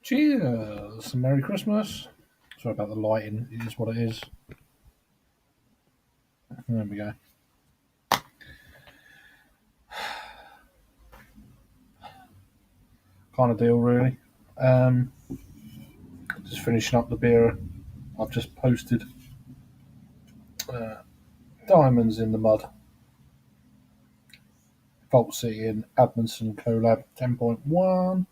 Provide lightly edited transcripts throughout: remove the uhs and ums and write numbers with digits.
Cheers! Merry Christmas. Sorry about the lighting. It is what it is. There we go. Kind of deal, really. Um, just finishing up the beer I've just posted. Uh, Diamonds in the Mud. Vault City and Admonson collab 10.1.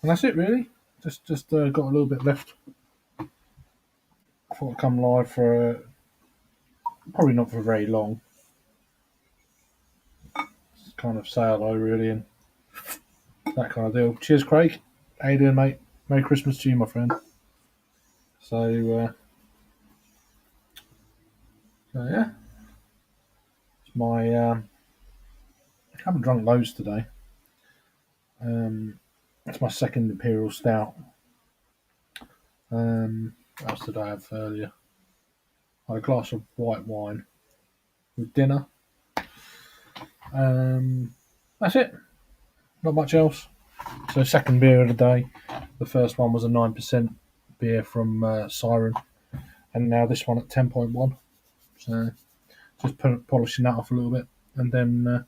And that's it, really. Just got a little bit left. Thought I'd come live for probably not for very long. Just kind of say hello, really, and that kind of deal. Cheers, Craig. How you doing, mate? Merry Christmas to you, my friend. So yeah, it's my. I haven't drunk loads today. It's my second Imperial Stout. What else did I have earlier? I had a glass of white wine with dinner. That's it. Not much else. So second beer of the day. The first one was a 9% beer from Siren, and now this one at 10.1. So just polishing that off a little bit, and then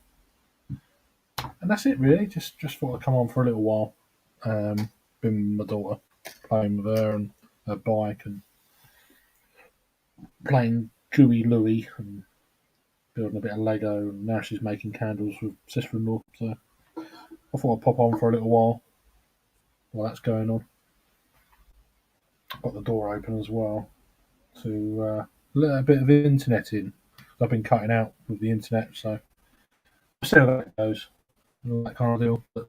and that's it really. Just thought I'd come on for a little while. Been with my daughter, playing with her and her bike, and playing Gooey Louie, and building a bit of Lego. And now she's making candles with sister-in-law. So I thought I'd pop on for a little while that's going on. Got the door open as well to let a bit of internet in. I've been cutting out with the internet, so we'll see how that goes. All that kind of deal. But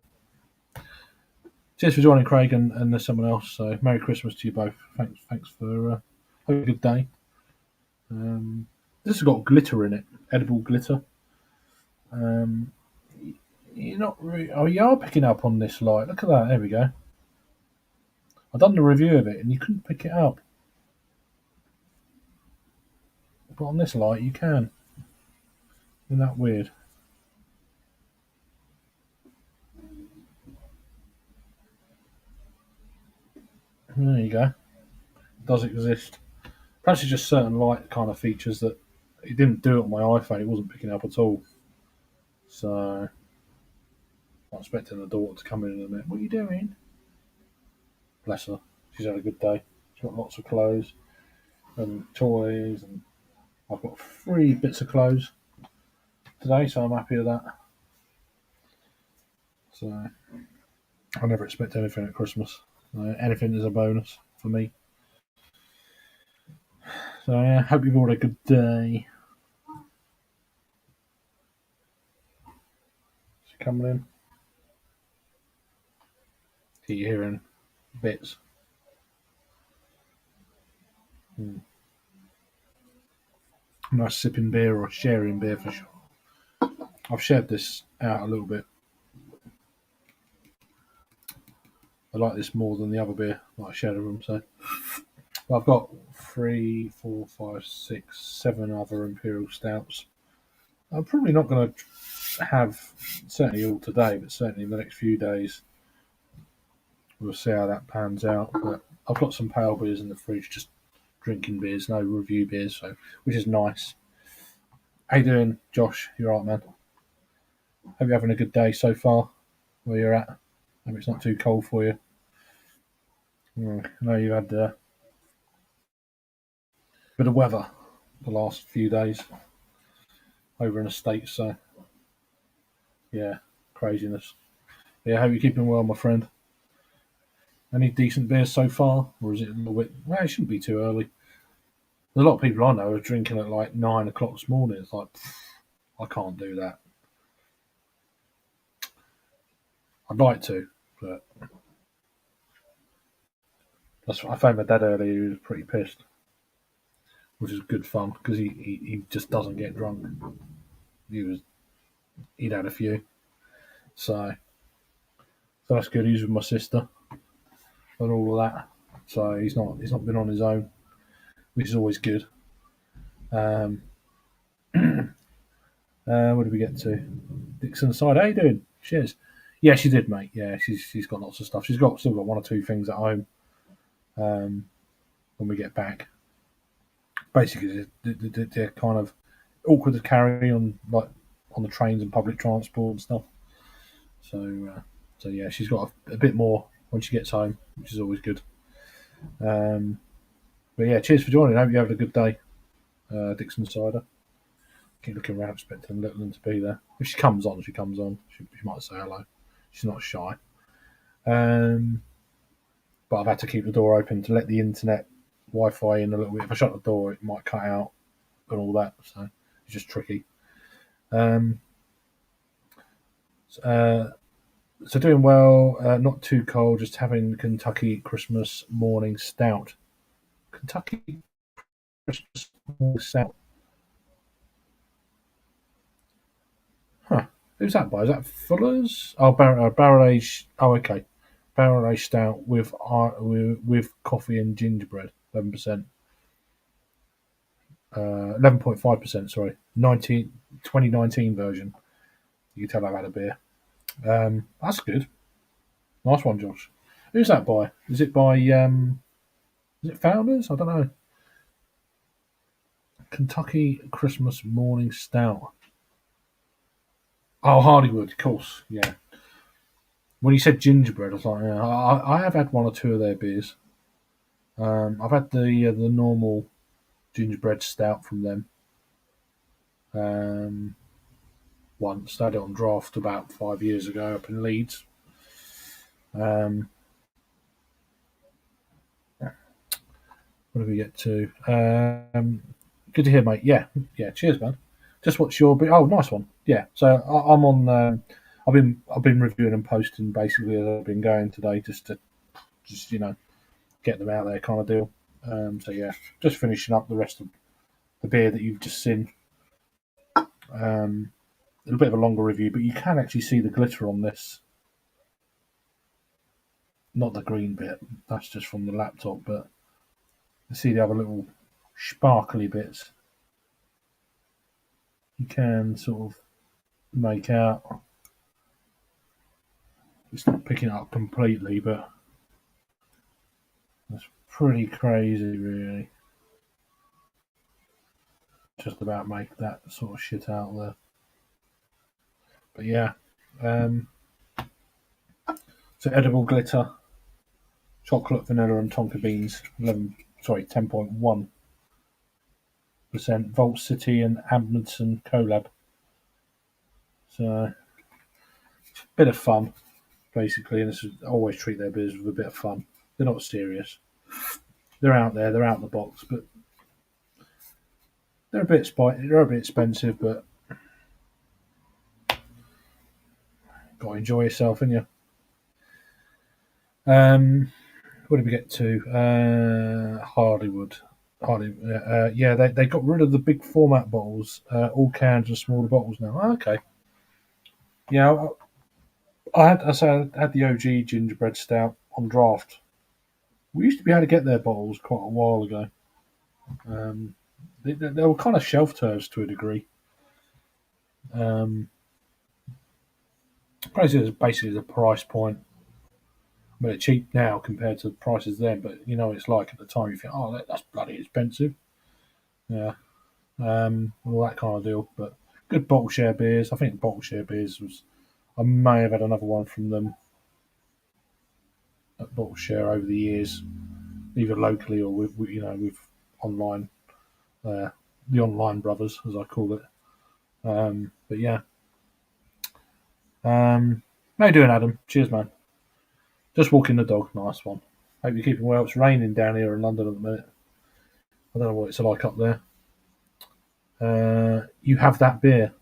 cheers for joining, Craig, and there's someone else. So Merry Christmas to you both. Thanks for have a good day. This has got glitter in it, edible glitter. You're not. Oh, you are picking up on this light. Look at that. There we go. I've done the review of it, and you couldn't pick it up. But on this light, you can. Isn't that weird? There you go. It does exist. Perhaps it's just certain light kind of features that it didn't do it on my iPhone. It wasn't picking up at all. So I'm expecting the daughter to come in a minute. What are you doing? Bless her. She's had a good day. She's got lots of clothes and toys, and I've got 3 bits of clothes today, so I'm happy with that. So I never expect anything at Christmas. Anything is a bonus for me. So yeah, hope you've all had a good day. She's coming in. Keep hearing bits. Nice sipping beer or sharing beer for sure. I've shared this out a little bit. I like this more than the other beer that I shared with them. So I've got 3, 4, 5, 6, 7 other Imperial Stouts. I'm probably not going to have certainly all today, but certainly in the next few days. We'll see how that pans out. But I've got some pale beers in the fridge, just drinking beers, no review beers, so which is nice. How you doing, Josh? You alright, man? Hope you're having a good day so far where you're at. Hope it's not too cold for you. I know you had a bit of weather the last few days over in the States, so yeah, craziness. Yeah, hope you're keeping well, my friend. Any decent beers so far, or is it a little bit? Well, it shouldn't be too early. There's a lot of people I know are drinking at like 9 o'clock this morning. It's like, I can't do that. I'd like to, but I found my dad earlier. He was pretty pissed, which is good fun because he just doesn't get drunk. He'd had a few, so that's good. He's with my sister and all of that, so he's not been on his own, which is always good. What did we get to? Dixon side, how you doing? Cheers. Yeah, she did, mate. Yeah, she's got lots of stuff. She's got still got one or two things at home. When we get back, basically they're kind of awkward to carry on, like on the trains and public transport and stuff. So so yeah, she's got a bit more when she gets home, which is always good. Um, but yeah, cheers for joining. I hope you have a good day, Dixon Cider. Keep looking around, expecting Little one to be there. If she comes on, she comes on. She might say hello. She's not shy. Um, but I've had to keep the door open to let the internet Wi-Fi in a little bit. If I shut the door, it might cut out and all that. So it's just tricky. Um, uh, so doing well, not too cold. Just having Kentucky Christmas morning stout. Kentucky Christmas morning stout. Huh. Who's that by? Is that Fuller's? Oh, barrel aged. Oh, okay. Barrel aged stout with coffee and gingerbread. 11%. 11.5%. Sorry, 2019 version. You can tell I've had a beer. That's good. Nice one, Josh. Who's that by? Is it by? Is it Founders? I don't know. Kentucky Christmas Morning Stout. Oh, Hardywood, of course. Yeah. When you said gingerbread, I was like, yeah, I have had one or two of their beers. I've had the normal gingerbread stout from them. Once I had it on draft about 5 years ago up in Leeds. Um, what do we get to? Good to hear, mate. Yeah, yeah. Cheers, man. Just what's your? Oh, nice one. Yeah. So I'm on. I've been reviewing and posting basically as I've been going today, just get them out there, kind of deal. So yeah, just finishing up the rest of the beer that you've just seen. A little bit of a longer review, but you can actually see the glitter on this. Not the green bit. That's just from the laptop, but you see the other little sparkly bits. You can sort of make out. It's not picking it up completely, but that's pretty crazy, really. Just about make that sort of shit out there. But yeah, um, so edible glitter, chocolate, vanilla, and tonka beans. 10.1%. Vault City and Amundsen collab. So bit of fun, basically, and I always treat their beers with a bit of fun. They're not serious. They're out there. They're out the box, but they're a bit They're a bit expensive, but gotta enjoy yourself, and you. What did we get to? Hardywood. Yeah, they got rid of the big format bottles. All cans are smaller bottles now. Oh, okay. Yeah, I had the OG gingerbread stout on draft. We used to be able to get their bottles quite a while ago. Um, they were kind of shelf turfs to a degree. Um, Prices basically the price point. I mean, they're cheap now compared to the prices then, but you know what it's like at the time. You think, oh, that's bloody expensive. Yeah, all that kind of deal. But good bottle share beers. I think bottle share beers was. I may have had another one from them at bottle share over the years, either locally or with online, uh, the online brothers as I call it. But yeah, how you doing, Adam? Cheers, man. Just walking the dog. Nice one. Hope you're keeping well. It's raining down here in London at the minute. I don't know what it's like up there. You have that beer.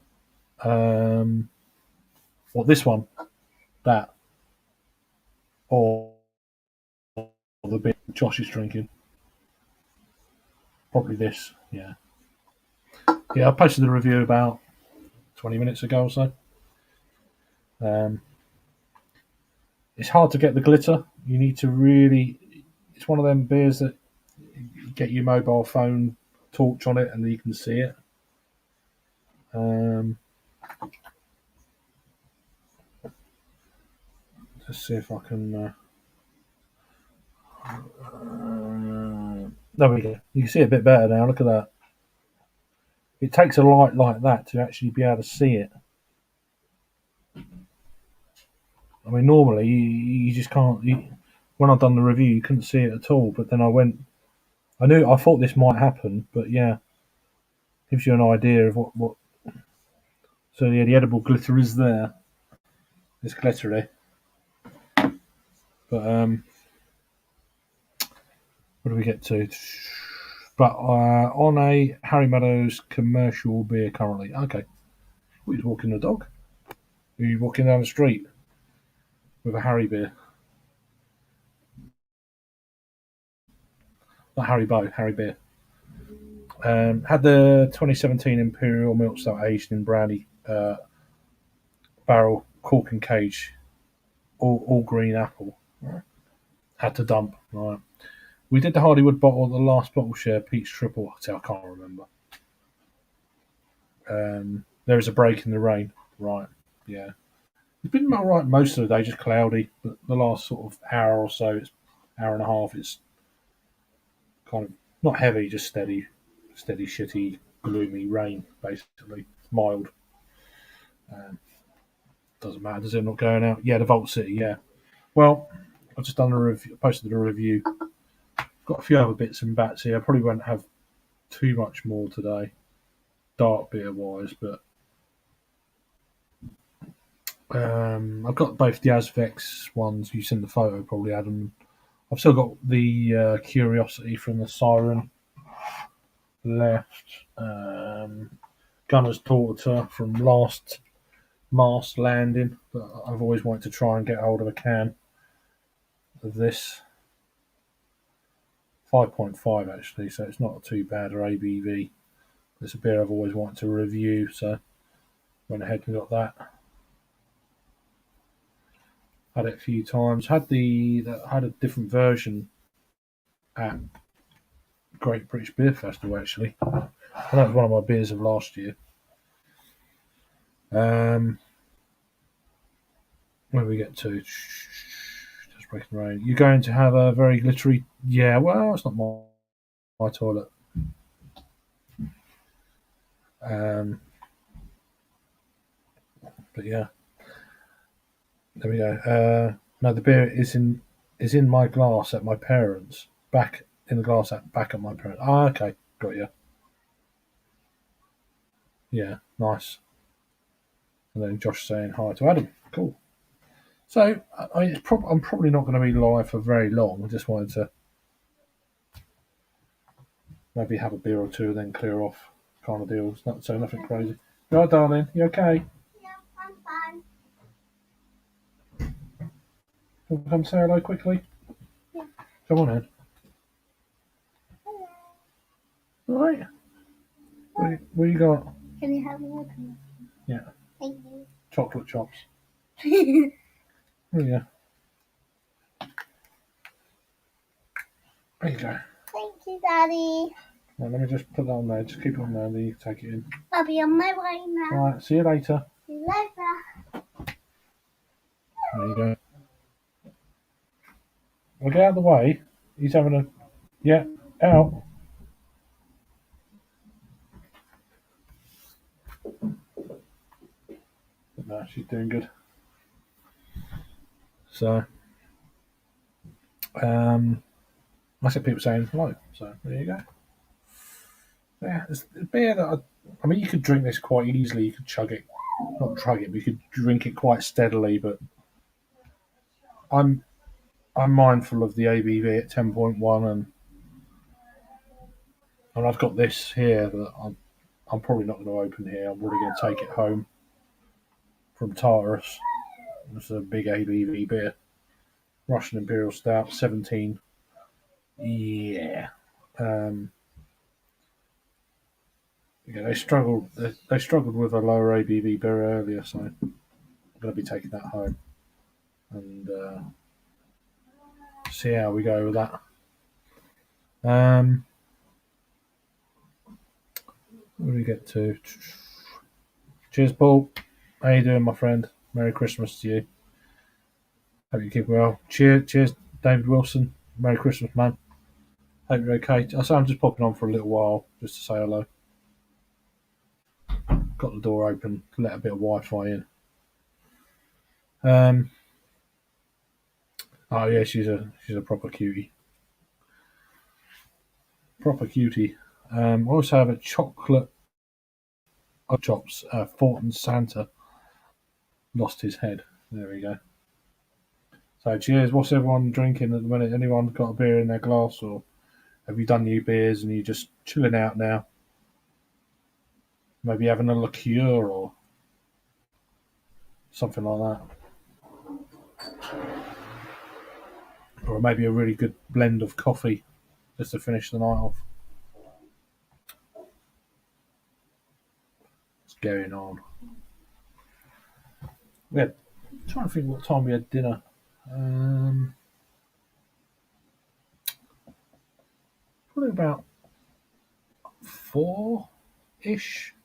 Um, what this one? That or the beer Josh is drinking? Probably this. Yeah. Yeah. I posted the review about 20 minutes ago or so. Um, it's hard to get the glitter. You need to really. It's one of them beers that you get your mobile phone torch on it and you can see it. Um, Let's see if I can. There we go. You can see it a bit better now. Look at that. It takes a light like that to actually be able to see it. I mean, normally you just can't. When I've done the review, you couldn't see it at all. But then I thought this might happen, but yeah, gives you an idea of what. So yeah, the edible glitter is there. It's glittery, but what do we get to? But on a Harry Meadows commercial beer currently. Okay, he's walking the dog. Are you walking down the street with a Harry beer? Not Harry Bow, Harry beer. Had the 2017 Imperial Milk Stout aged in brandy barrel, cork and cage, all green apple. Had to dump. Right. We did the Hardywood bottle, the last bottle share, peach triple. I can't remember. There is a break in the rain. Right. Yeah. It's been all right most of the day, just cloudy. But the last sort of hour or so, it's hour and a half, it's kind of not heavy, just steady, shitty, gloomy rain, basically. Mild. Um, doesn't matter. Does it not going out? Yeah, the Vault City. Yeah. Well, I've just done a review. Posted a review. Got a few other bits and bats here. I probably won't have too much more today, dark beer wise, but I've got both the Azvex ones. You've seen the photo, probably, Adam. I've still got the Curiosity from the Siren left. Gunner's Daughter from last Mast Landing, but I've always wanted to try and get hold of a can of this. 5.5 actually, so it's not too bad, or ABV. It's a beer I've always wanted to review, so went ahead and got that. Had it a few times. Had a different version at Great British Beer Festival actually. And that was one of my beers of last year. Where we get to? Just breaking rain. You're going to have a very glittery. Yeah, well, it's not my toilet. But yeah, there we go. No, the beer is in my glass at my parents'. Back in the glass back at my parents'. Ah, okay, got you. Yeah, nice. And then Josh saying hi to Adam. Cool. So I'm probably not going to be live for very long. I just wanted to maybe have a beer or two and then clear off, kind of deal. So nothing crazy. You all right, darling? You okay? Yeah, I'm fine. Want to come say hello quickly? Yeah. Come on in. Hello. All right. What you got? Can you have me open? Yeah. Thank you. Chocolate chops. Thank Oh yeah. There you go. you, Daddy. Right, let me just put that on there. Just keep it on there, then you can take it in. I'll be on my way now. All right. See you later. See you later. There you go. Well, get out of the way. He's having a. Yeah. Out. But no, she's doing good. So, I see people saying hello. So there you go. Yeah, it's a beer that I mean, you could drink this quite easily. You could chug it, not chug it, but you could drink it quite steadily. But I'm mindful of the ABV at 10.1, and I've got this here that I'm probably not going to open here. I'm really going to take it home from Taurus. It's a big ABV beer, Russian Imperial Stout, 17. Yeah. Yeah, they struggled. They struggled with a lower ABV beer earlier, so I'm going to be taking that home and see how we go with that. What do we get to? Cheers, Paul. How you doing, my friend? Merry Christmas to you. Hope you keep well. Cheers, David Wilson. Merry Christmas, man. Hope you're okay. I'm just popping on for a little while just to say hello. Got the door open, let a bit of Wi-Fi in. Oh yeah, she's a proper cutie. Proper cutie. I also have a chocolate chops. Fortin Santa lost his head. There we go. So cheers. What's everyone drinking at the minute? Anyone got a beer in their glass, or have you done new beers and you're just chilling out now? Maybe having a liqueur or something like that, or maybe a really good blend of coffee just to finish the night off. What's going on? I'm trying to think what time we had dinner. Probably about 4-ish,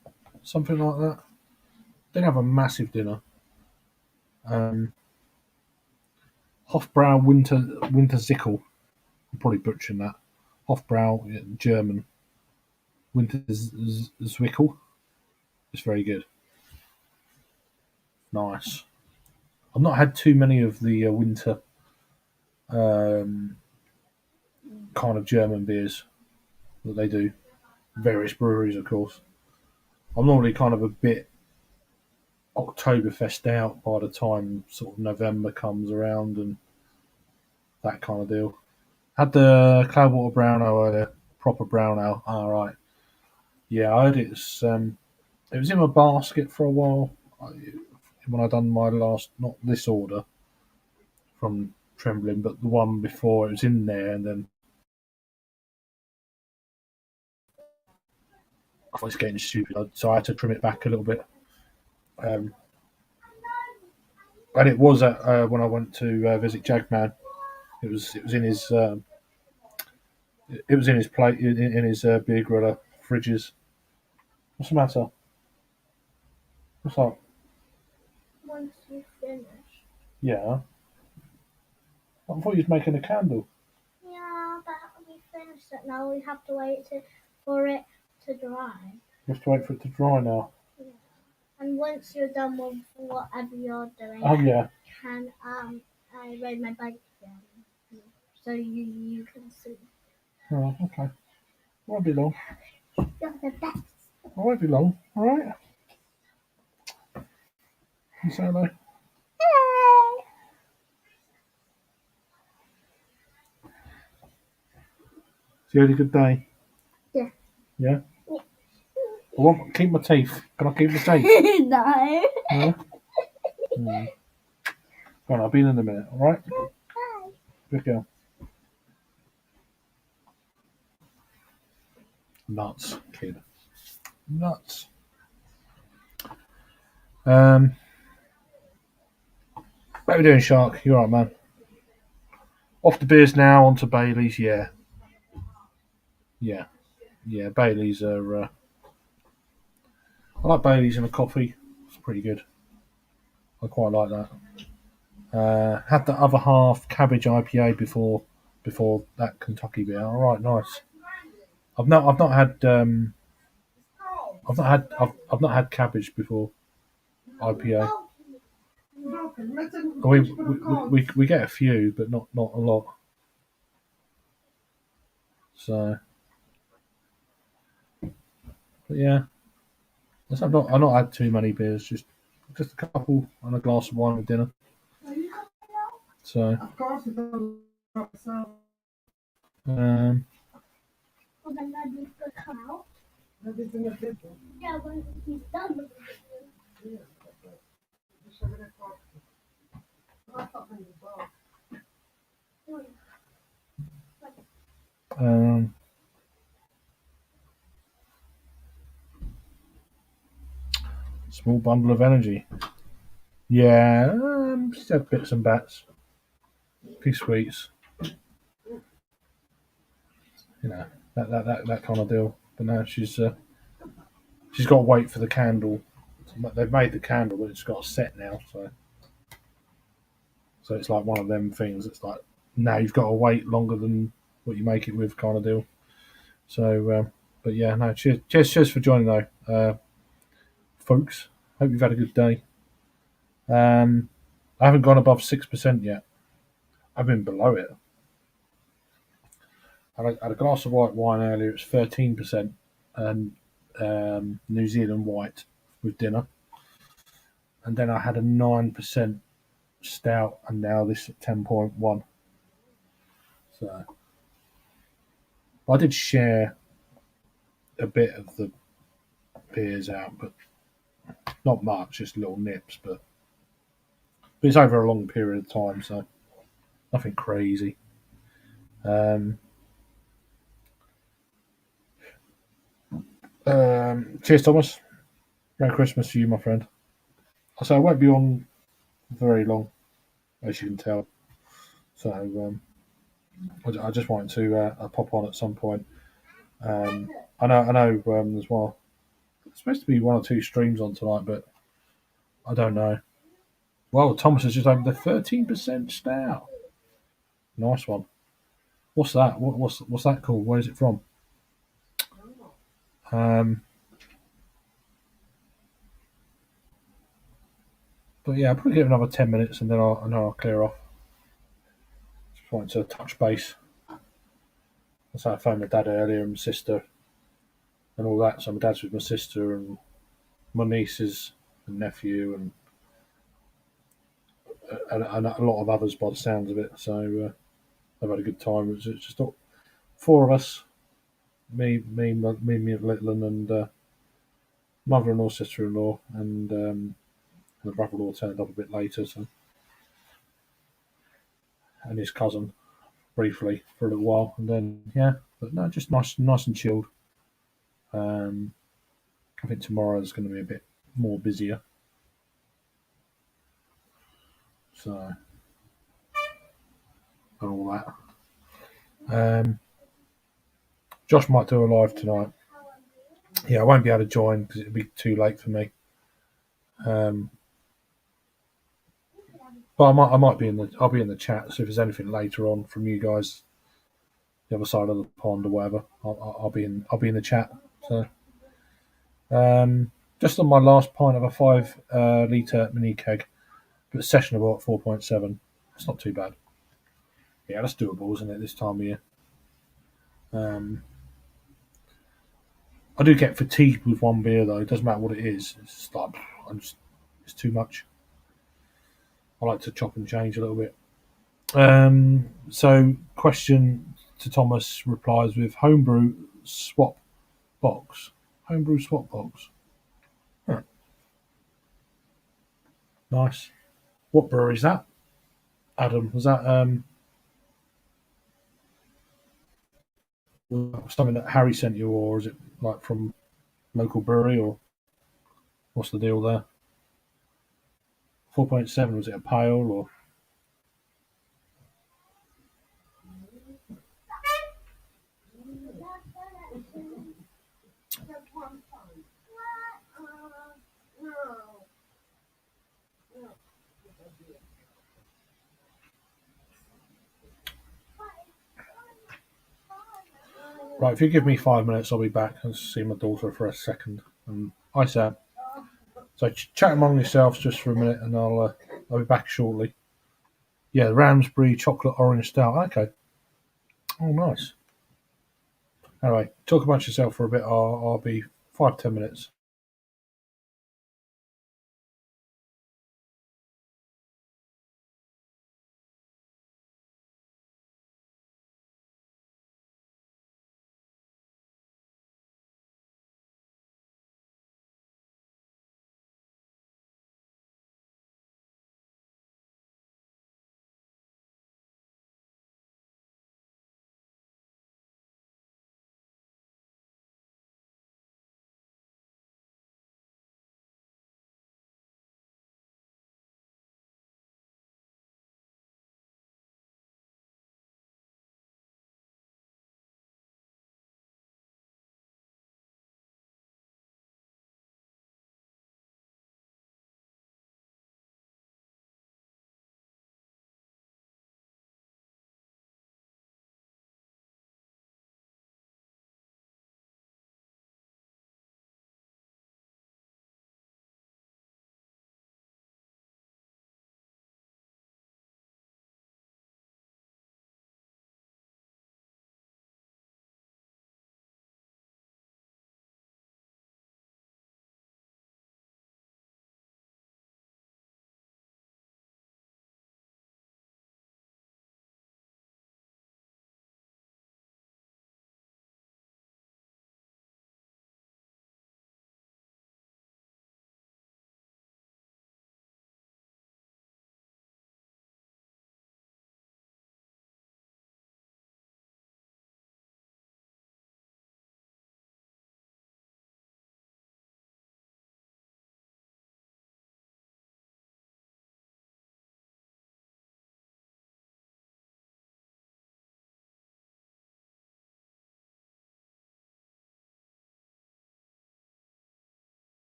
something like that. Didn't have a massive dinner. Hofbrau Winterzickel. I'm probably butchering that. Hofbrau, German. Winterzwickel. It's very good. Nice. I've not had too many of the winter kind of German beers that they do. Various breweries, of course. I'm normally kind of a bit Oktoberfest out by the time sort of November comes around and that kind of deal. Had the Cloudwater Brown Ale earlier, proper brown ale. All right. Yeah, I heard it was in my basket for a while when I done my last, not this order from Trembling, but the one before. It was in there, and then I thought it was getting stupid, so I had to trim it back a little bit. And it was at when I went to visit Jagman. It was in his plate in his beer griller fridges. What's the matter? What's up? Once you finish. Yeah. I thought you was making a candle. Yeah, but we finished it now. We have to wait for it to dry. You have to wait for it to dry now. Yeah. And once you're done with whatever you're doing, Oh yeah. can I ride my bike again, so you can see. Oh, okay. Won't be long. You're the best. I won't be long. All right. You say hello. Hey. So you had a good day. Yeah. Yeah. I want keep my teeth. Can I keep my teeth? No. Yeah. Go on, I'll be in a minute. All right. Bye. Good girl. Nuts, kid. Nuts. How you doing, Shark? You alright, man? Off the beers now, onto Bailey's. Yeah. Bailey's are. I like Bailey's in a coffee. It's pretty good. I quite like that. Had the other half cabbage IPA before that Kentucky beer. All right, nice. I've not had I've not had cabbage before IPA. We get a few, but not a lot. So, but yeah, I've not had too many beers. Just a couple and a glass of wine with dinner. So, Well, then that needs to come out. Yeah, when he's done with it. small bundle of energy. Yeah, just had bits and bats, a few sweets. You know that kind of deal. But now she's got to wait for the candle. They've made the candle, but it's got a set now. So it's like one of them things. It's like now you've got to wait longer than what you make it with, kind of deal. So, but yeah, no. Cheers for joining though, folks. Hope you've had a good day. I haven't gone above 6% yet. I've been below it. I had a glass of white wine earlier. It's 13%, and New Zealand white with dinner. And then I had a 9% stout, and now this at 10.1. So I did share a bit of the beers out, but not much, just little nips. But it's over a long period of time, so nothing crazy. Cheers, Thomas. Merry Christmas to you, my friend. So I won't be on very long, as you can tell. So I just wanted to pop on at some point. I know. There's well, it's supposed to be one or two streams on tonight, but I don't know. Well, Thomas has just opened the 13% stout. Nice one. What's that? What's that called? Where's it from? But yeah, I'll probably give it another 10 minutes and then I'll clear off. Just wanted to touch base. So I phoned my dad earlier and my sister and all that. So my dad's with my sister and my nieces and nephew and a lot of others by the sounds of it. So I've had a good time. It's just four of us, me, little and mother-in-law, sister-in-law, and the brother-in-law turned up a bit later. So and his cousin briefly for a little while, and then yeah, but no, just nice and chilled. I think tomorrow is going to be a bit more busier. So and all that. Josh might do a live tonight. Yeah, I won't be able to join because it'll be too late for me. But I might be I'll be in the chat. So if there's anything later on from you guys, the other side of the pond or whatever, I'll be in the chat. So just on my last pint of a 5 litre mini keg, but sessionable at 4.7. It's not too bad. Yeah, that's doable, isn't it? This time of year. I do get fatigued with one beer though. It doesn't matter what it is. It's just like it's too much. I like to chop and change a little bit. So question to Thomas replies with homebrew swap box. Homebrew swap box. Huh. Nice. What brewery is that? Adam, was that something that Harry sent you, or is it like from local brewery, or what's the deal there? 4.7, was it a pale or? Right, if you give me 5 minutes, I'll be back and see my daughter for a second. Hi, Sam. So chat among yourselves just for a minute, and I'll be back shortly. Yeah, Ramsbury chocolate orange stout. Okay. Oh, nice. Anyway, talk amongst yourself for a bit. I'll be 5-10 minutes.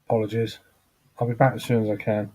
Apologies. I'll be back as soon as I can.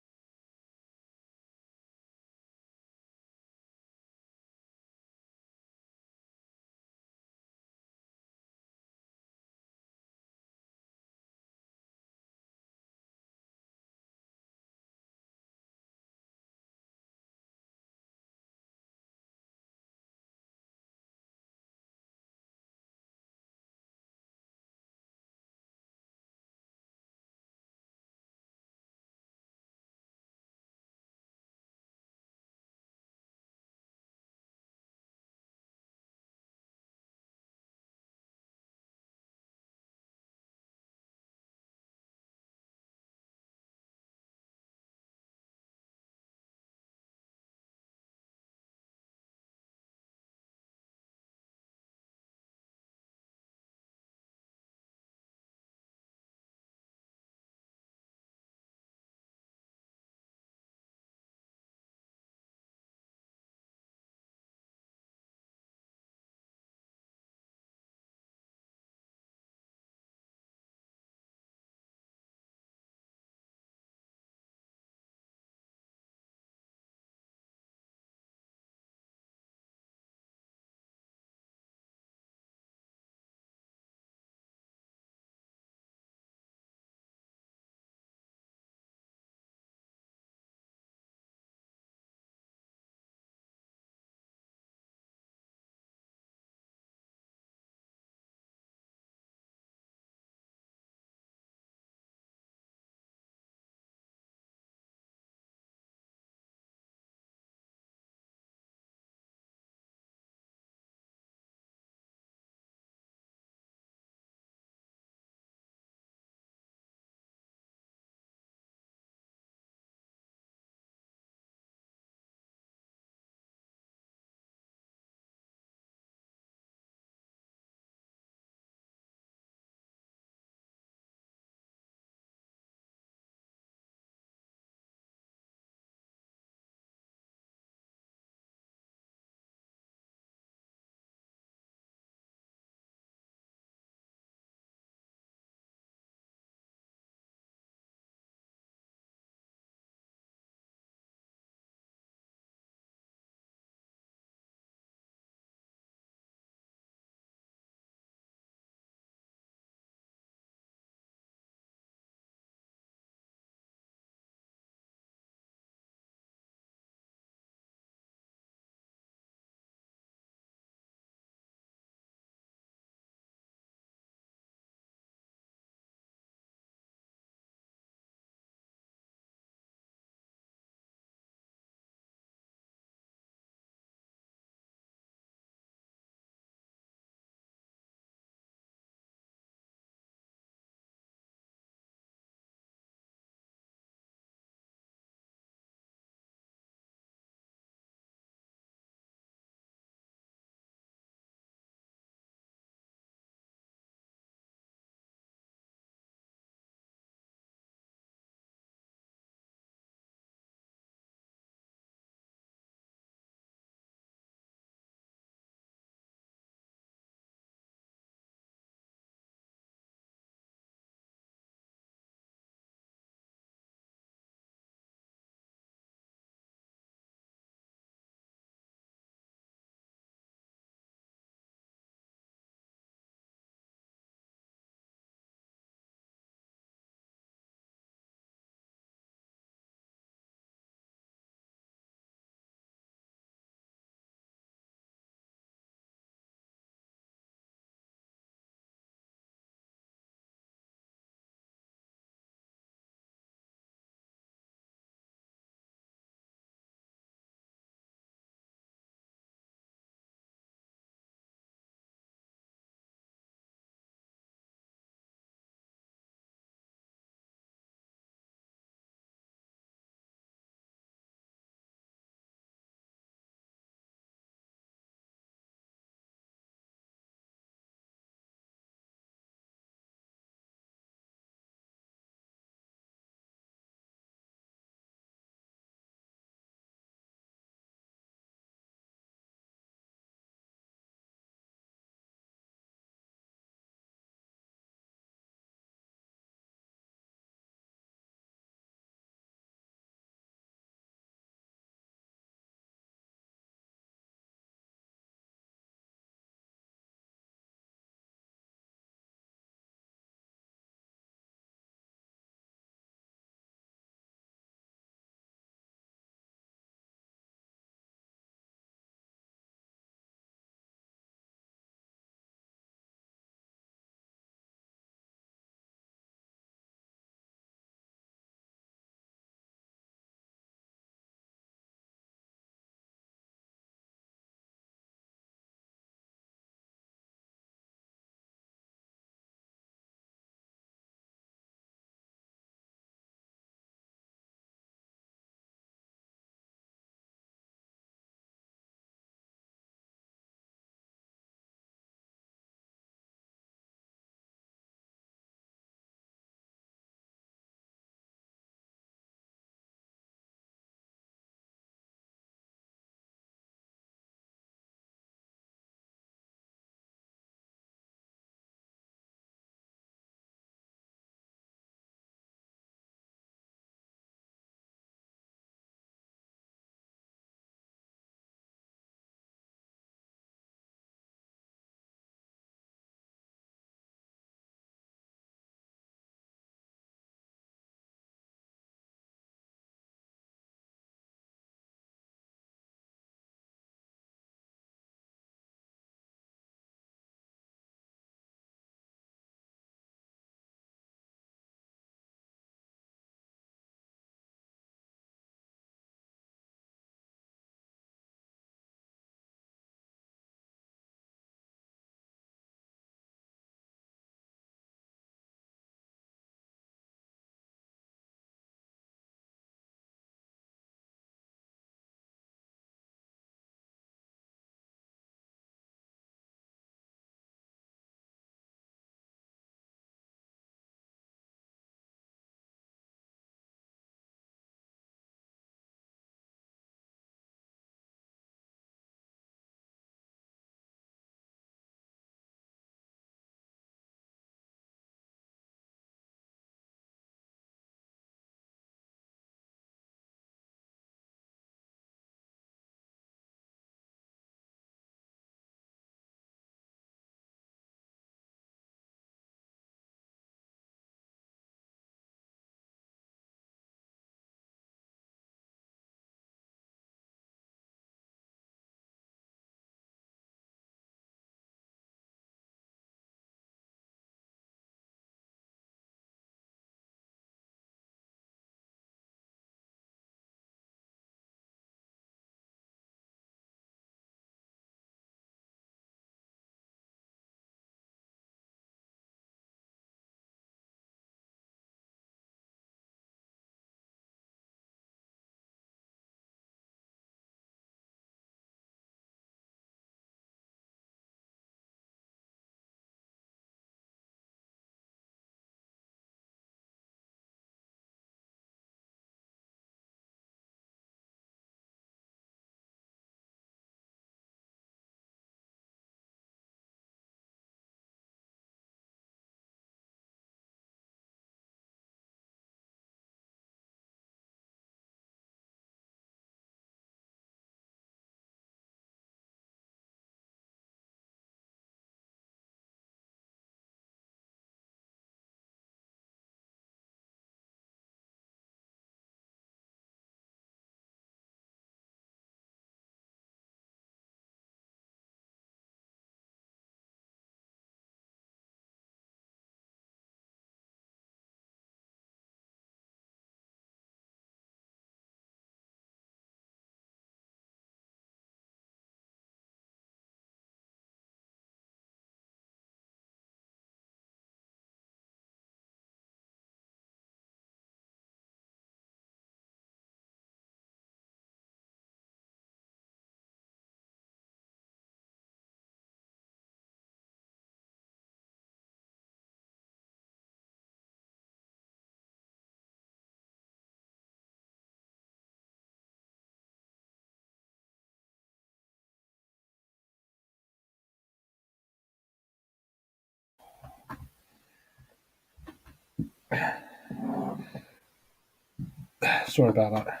Sorry about that.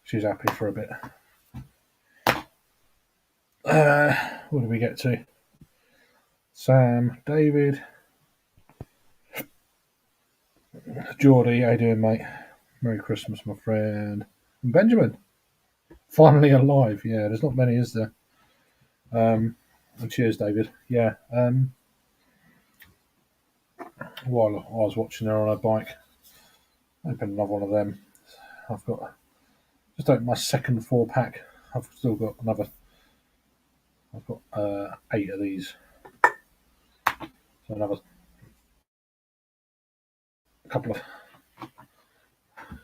She's happy for a bit. What did we get to? Sam, David, Geordie, how you doing, mate? Merry Christmas, my friend. And Benjamin, finally alive. Yeah, there's not many, is there? And cheers, David. Yeah. While I was watching her on her bike, I opened another one of them. I've got just opened my second 4-pack. I've still got another. I've got 8 of these. So another couple of.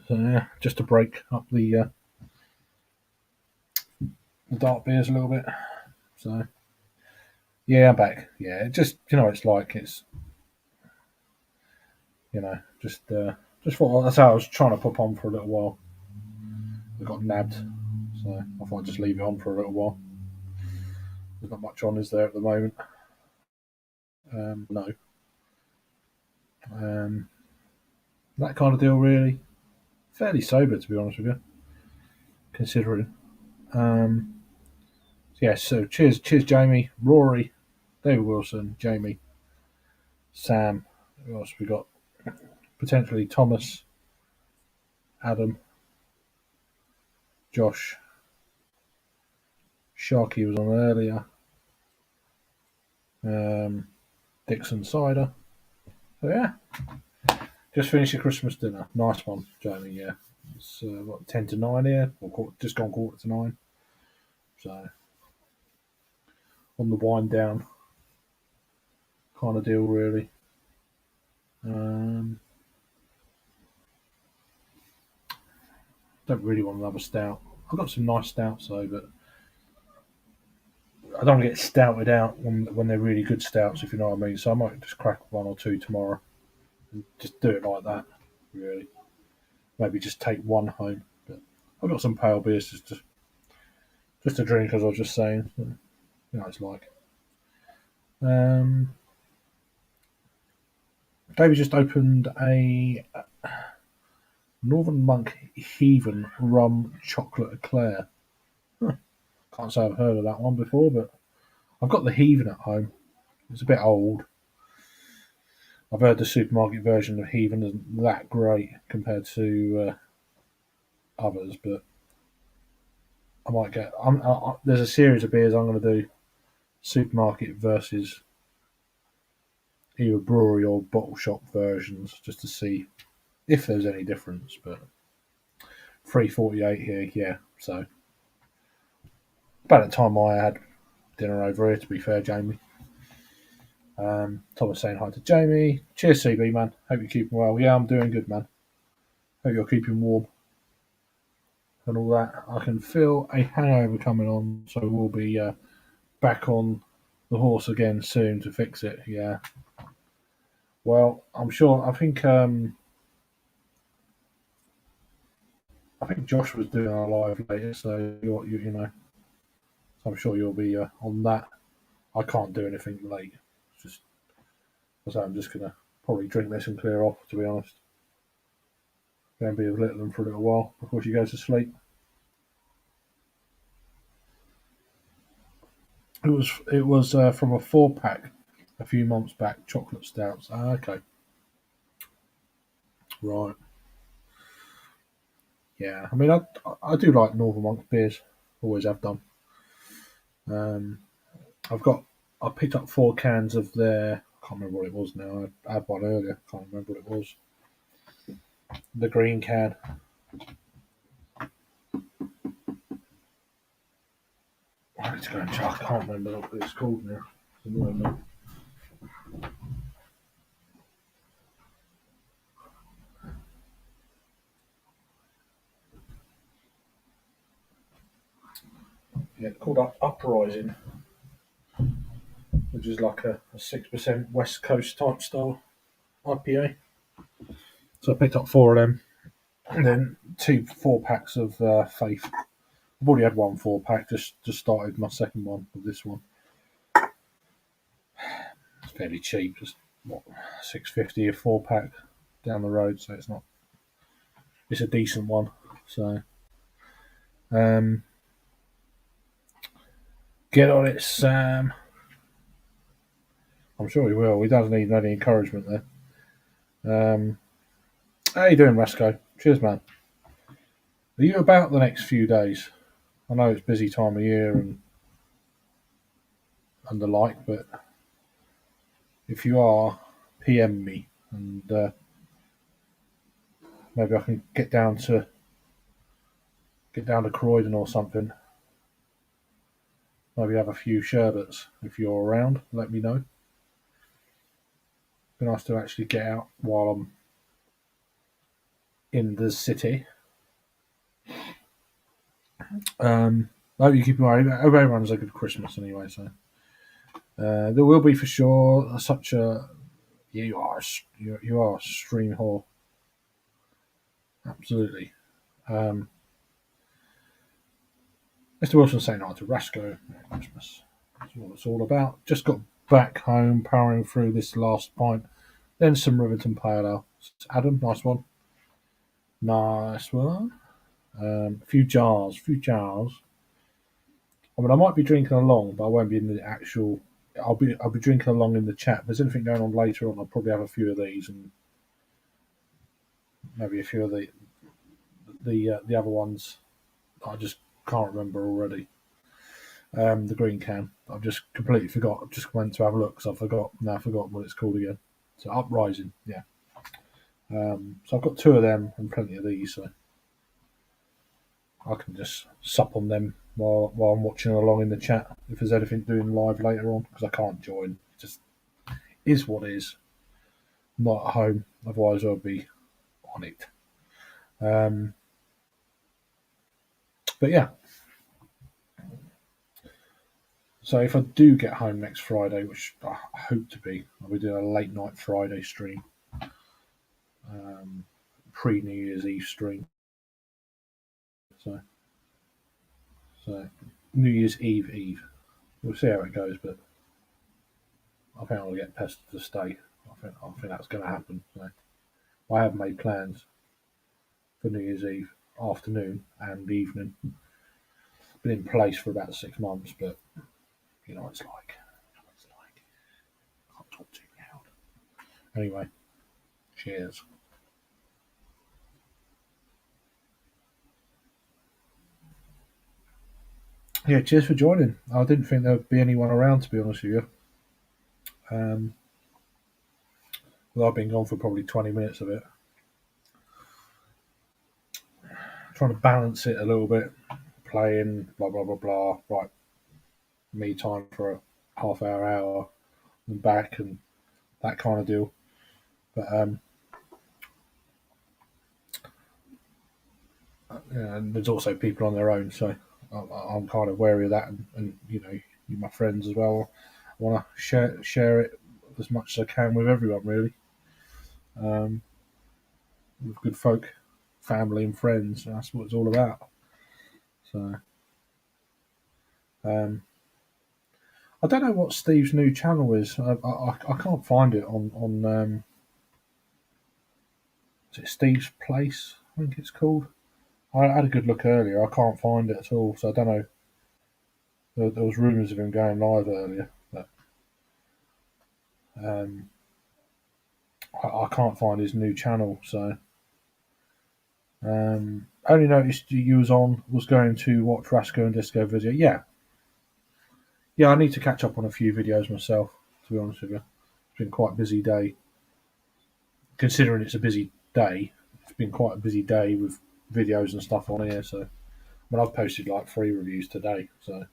So yeah, just to break up the dark beers a little bit. So yeah, I'm back. Yeah, just it's like it's just thought that's how I was trying to pop on for a little while. I got nabbed, so I thought I'd just leave it on for a little while. There's not much on, is there, at the moment? No. That kind of deal, really. Fairly sober, to be honest with you, considering. Yeah, so cheers, Jamie, Rory, David Wilson, Jamie, Sam. Who else we got? Potentially Thomas, Adam, Josh, Sharky was on earlier, Dixon Cider. So yeah, just finished your Christmas dinner. Nice one, Jamie. Yeah, it's 10 to 9 here, or just gone 9:15. So on the wind down kind of deal, really. Don't really want another stout. I've got some nice stouts though, but I don't get stouted out when they're really good stouts, if you know what I mean. So I might just crack one or two tomorrow and just do it like that, really. Maybe just take one home. But I've got some pale beers just to drink, as I was just saying. It's like. David just opened a Northern Monk Heathen Rum Chocolate Eclair. Can't say I've heard of that one before, but I've got the Heathen at home. It's a bit old. I've heard the supermarket version of Heathen isn't that great compared to others, but I might get. There's a series of beers I'm going to do: supermarket versus either brewery or bottle shop versions, just to see if there's any difference. But 3.48 here, yeah. So about the time I had dinner over here, to be fair, Jamie. Thomas saying hi to Jamie. Cheers, CB, man. Hope you're keeping well. Yeah, I'm doing good, man. Hope you're keeping warm and all that. I can feel a hangover coming on, so we'll be back on the horse again soon to fix it. Yeah. Well, I'm sure. I think Josh was doing our live later, so you know. So I'm sure you'll be on that. I can't do anything late. It's just, so I'm just gonna probably drink this and clear off. To be honest, going to be with Little for a little while before she goes to sleep. It was from a 4-pack a few months back. Chocolate stouts. Okay, right. Yeah, I mean, I do like Northern Monk beers. Always have done. Um, I've got. I picked up 4 cans of their. I can't remember what it was now. I had one earlier. Can't remember what it was. The green can. I need to go and check. I can't remember what it's called now. It's annoying me. Yeah, it's called Uprising, which is like a 6% West Coast type style IPA. So I picked up 4 of them, and then 2 4-packs of Faith. I've already had one 4-pack. Just started my second one with this one. It's fairly cheap. It's what, 6.50 a 4-pack. down the road, so it's a decent one. So get on it, Sam. I'm sure he will. He doesn't need any encouragement there. How you doing, Rasco? Cheers, man. Are you about the next few days? I know it's busy time of year and the like, but if you are, PM me and maybe I can get down to Croydon or something. Maybe have a few sherbets if you're around. Let me know. Be nice to actually get out while I'm in the city. I hope you keep an eye. I hope everyone's a good Christmas anyway. So there will be for sure such a you are a stream whore. Absolutely. Mr. Wilson saying hi to Rasco. Merry Christmas. That's what it's all about. Just got back home, powering through this last pint. Then some Rivington Pale Ale. Adam, nice one. Nice one. A few jars. I mean, I might be drinking along, but I won't be in the actual. I'll be drinking along in the chat. If there's anything going on later on, I'll probably have a few of these and maybe a few of the other ones. I just can't remember already. The green can. I've just completely forgot. I just went to have a look because I forgot. Now I've forgotten what it's called again. So Uprising, yeah. So I've got two of them and plenty of these. So I can just sup on them while I'm watching along in the chat. If there's anything doing live later on, because I can't join. It just is what it is. I'm not at home. Otherwise, I'll be on it. But yeah. So if I do get home next Friday, which I hope to be, I'll be doing a late night Friday stream. Pre New Year's Eve stream. So New Year's Eve. We'll see how it goes, but I think I'll get pestered to stay. I think that's going to happen. So I have made plans for New Year's Eve afternoon and evening. Been in place for about 6 months, but you know what it's like. Can't talk too loud. Anyway, cheers. Yeah, cheers for joining. I didn't think there'd be anyone around, to be honest with you. Well, I've been gone for probably 20 minutes of it. Trying to balance it a little bit, playing, blah, blah, blah, blah. Right, me time for a half hour, and back, and that kind of deal. But and there's also people on their own, so I'm kind of wary of that, and you know, you my friends as well. I want to share it as much as I can with everyone, really. With good folk, family and friends. That's what it's all about. So, I don't know what Steve's new channel is. I can't find it on is it Steve's Place? I think it's called. I had a good look earlier. I can't find it at all, so I don't know. There was rumours of him going live earlier, but I can't find his new channel. So I only noticed you was going to watch Rasco and Disco video. Yeah. I need to catch up on a few videos myself. To be honest with you, it's been quite a busy day. Considering it's a busy day, it's been quite a busy day with videos and stuff on here. So, I've posted like 3 reviews today, so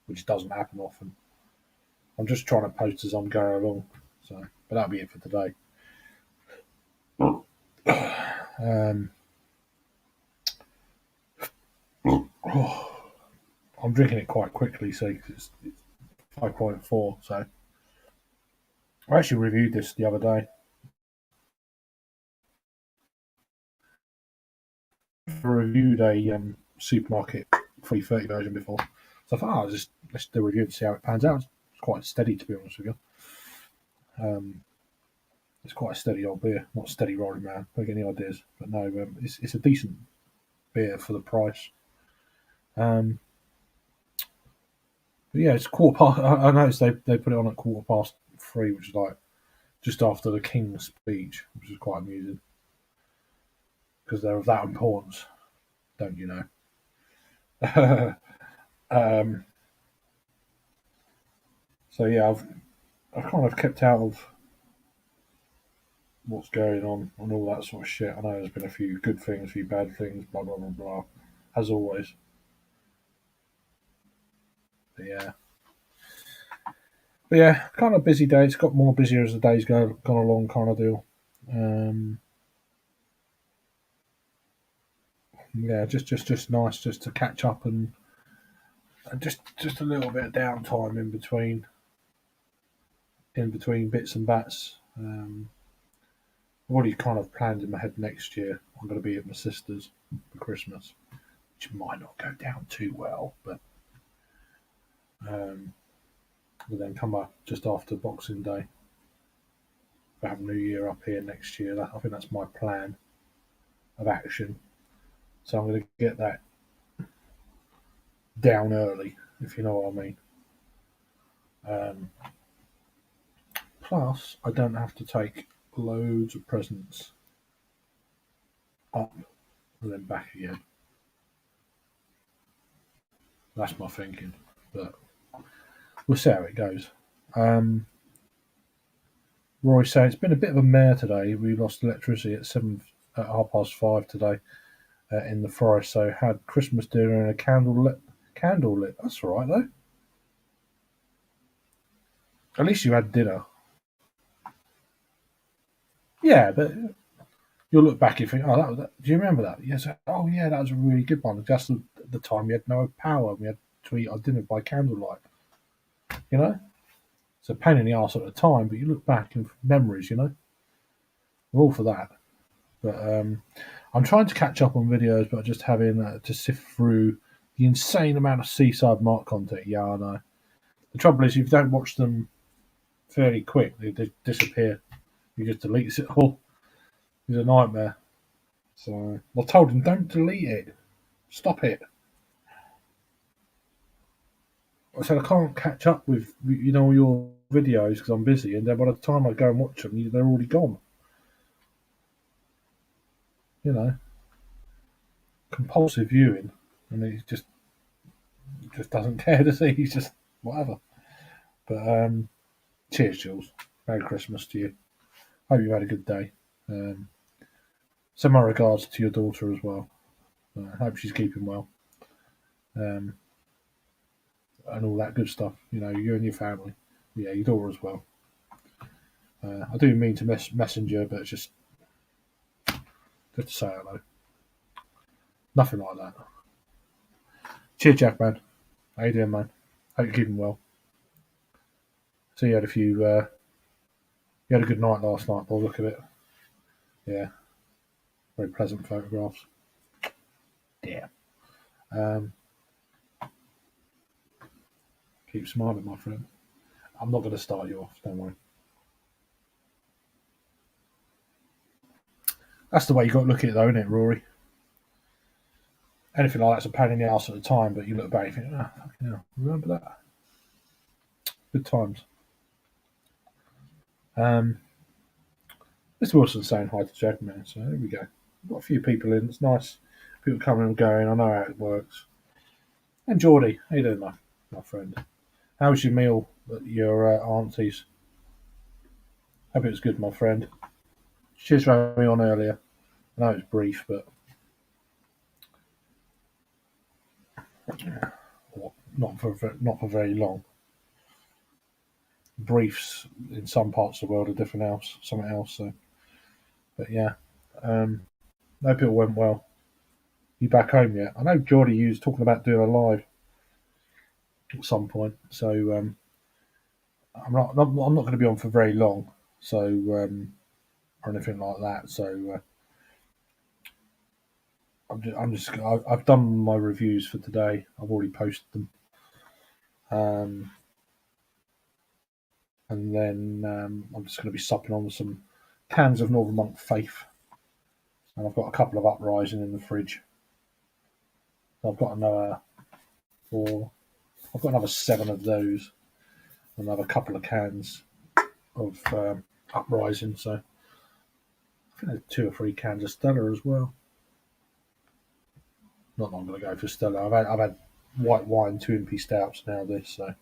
which doesn't happen often. I'm just trying to post as I'm going along. So, but that'll be it for today. I'm drinking it quite quickly, so it's 5.4. So, I actually reviewed this the other day. I reviewed a supermarket 330 version before, so I thought, let's do a review and see how it pans out. It's quite steady, to be honest with you. It's quite a steady old beer, not steady rolling man. Don't get any ideas, but no, it's a decent beer for the price. Um, but yeah, it's quarter past. I noticed they put it on at 3:15, which is like just after the King's speech, which is quite amusing because they're of that importance, don't you know? um, so yeah, I've kind of kept out of what's going on and all that sort of shit. I know there's been a few good things, a few bad things, blah blah blah blah, as always. But yeah, kind of busy day. It's got more busier as the days gone along, kind of deal. Um, yeah, just nice just to catch up and just a little bit of downtime in between bits and bats. I've already kind of planned in my head next year. I'm going to be at my sister's for Christmas, which might not go down too well, but um, we'll then come up just after Boxing Day. We'll have New Year up here next year. I think that's my plan of action. So I'm going to get that down early, if you know what I mean. Um, Plus, I don't have to take loads of presents up and then back again. That's my thinking, but we'll see how it goes. Roy saying it's been a bit of a mare today. We lost electricity at 5:30 today in the forest, so had Christmas dinner and a candle lit. Candle lit. That's all right though. At least you had dinner. Yeah, but you'll look back and think, oh, do you remember that? Yes. Oh, yeah, that was a really good one. Just the time we had no power, we had to eat our dinner by candlelight. You know, it's a pain in the arse at the time, but you look back and memories. You know, we're all for that. But I'm trying to catch up on videos, but just having to sift through the insane amount of Seaside Mark content. Yeah, I know. The trouble is, if you don't watch them fairly quick, they disappear. You just delete it all. It's a nightmare. So I told him, don't delete it. Stop it. I said I can't catch up with your videos because I'm busy, and then by the time I go and watch them, they're already gone. You know, compulsive viewing, and he just doesn't care, does he? He's just whatever. But cheers, Jules. Merry Christmas to you. Hope you had a good day. Send my regards to your daughter as well. Hope she's keeping well. Um, and all that good stuff. You know, you and your family. Yeah, your daughter as well. I do mean to messenger, but it's just to say hello. Nothing like that. Cheers, Jack, man. How you doing, man? Hope you're keeping well. So you had you had a good night last night, by the look of it. Yeah, very pleasant photographs. Yeah. Um, keep smiling, my friend. I'm not going to start you off, don't worry. That's the way you got to look at it, though, isn't it, Rory? Anything like that's a pain in the ass at the time, but you look back and think, fucking hell, remember that? Good times. Mr. Wilson's saying hi to Jack, man, so there we go. Got a few people in. It's nice. People coming and going. I know how it works. And Geordie, how you doing, my friend? How was your meal at your auntie's? Hope it was good, my friend. Cheers for having me on earlier. I know it was brief, but not for very long. Briefs in some parts of the world are something else. So, but yeah, hope it all went well. You back home yet? I know Geordie, you was talking about doing a live at some point. So I'm not going to be on for very long. So or anything like that. So I've done my reviews for today. I've already posted them. And then I'm just going to be supping on some cans of Northern Monk Faith, and I've got a couple of Uprising in the fridge. So I've got another 4. I've got another 7 of those, and another couple of cans of Uprising. So I think there's 2 or 3 cans of Stella as well. Not that I'm going to go for Stella. I've had white wine, 2 impy stouts now. So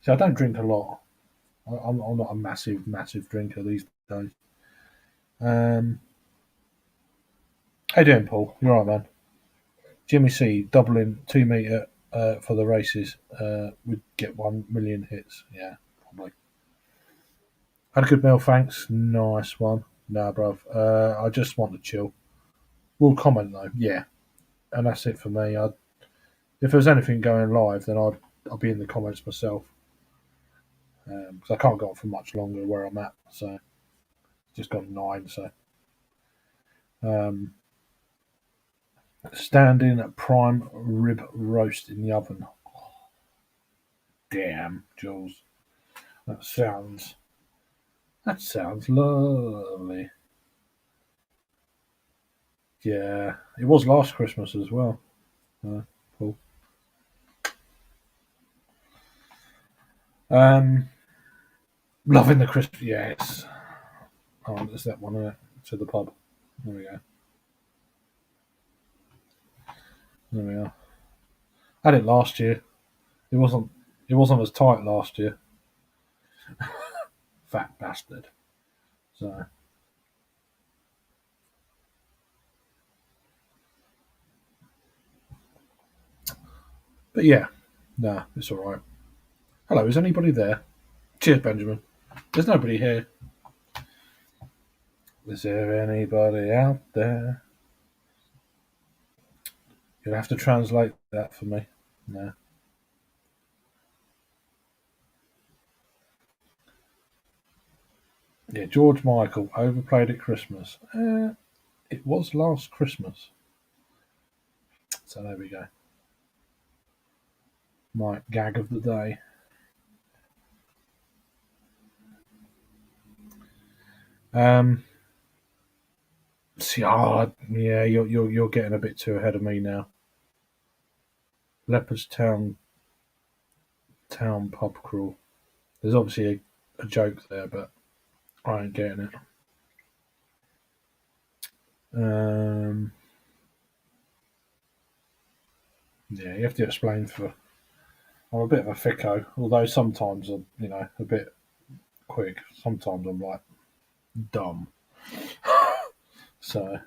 I don't drink a lot. I'm not a massive drinker these days. How you doing, Paul? You all right, man? Jimmy C doubling 2 meter for the races would get 1 million hits. Yeah, probably. Had a good meal, thanks. Nice one. Nah, bruv. I just want to chill. We'll comment though. Yeah, and that's it for me. If there's anything going live, then I'll be in the comments myself. Because I can't go on for much longer where I'm at. So just gone 9. So standing at prime rib roast in the oven. Damn, Jules. That sounds lovely. Yeah, it was last Christmas as well. Cool. Loving the Christmas. Yes. Oh, there's that one, isn't it? To the pub. There we go. There we are. I had it last year. It wasn't as tight last year. Fat bastard. So. But yeah, nah, it's all right. Hello, is anybody there? Cheers, Benjamin. There's nobody here. Is there anybody out there? You'll have to translate that for me. No. Yeah, George Michael, overplayed at Christmas. It was last Christmas. So there we go. My gag of the day. See, yeah, you're getting a bit too ahead of me now. Leopardstown pub crawl. There's obviously a joke there, but I ain't getting it. Yeah, you have to explain for. I'm a bit of a thicko, although sometimes I'm, a bit quick. Sometimes I'm like dumb. So,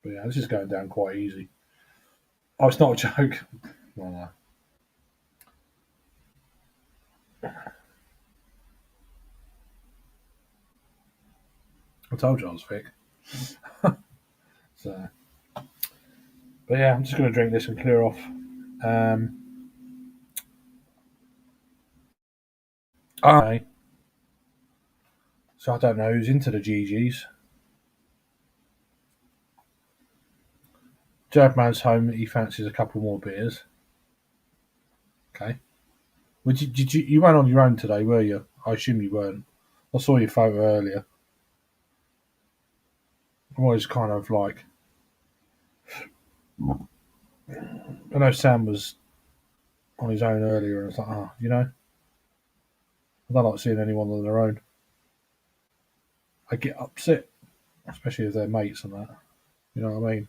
but yeah, this is going down quite easy. Oh, it's not a joke. No. I told you I was thick. So, but yeah, I'm just going to drink this and clear off. Okay. So I don't know who's into the GGs. Jabman's home. He fancies a couple more beers. Okay. Well, did you weren't on your own today, were you? I assume you weren't. I saw your photo earlier. I'm always kind of like. I know Sam was on his own earlier, and it's like, I don't like seeing anyone on their own. I get upset, especially if they're mates and that. You know what I mean?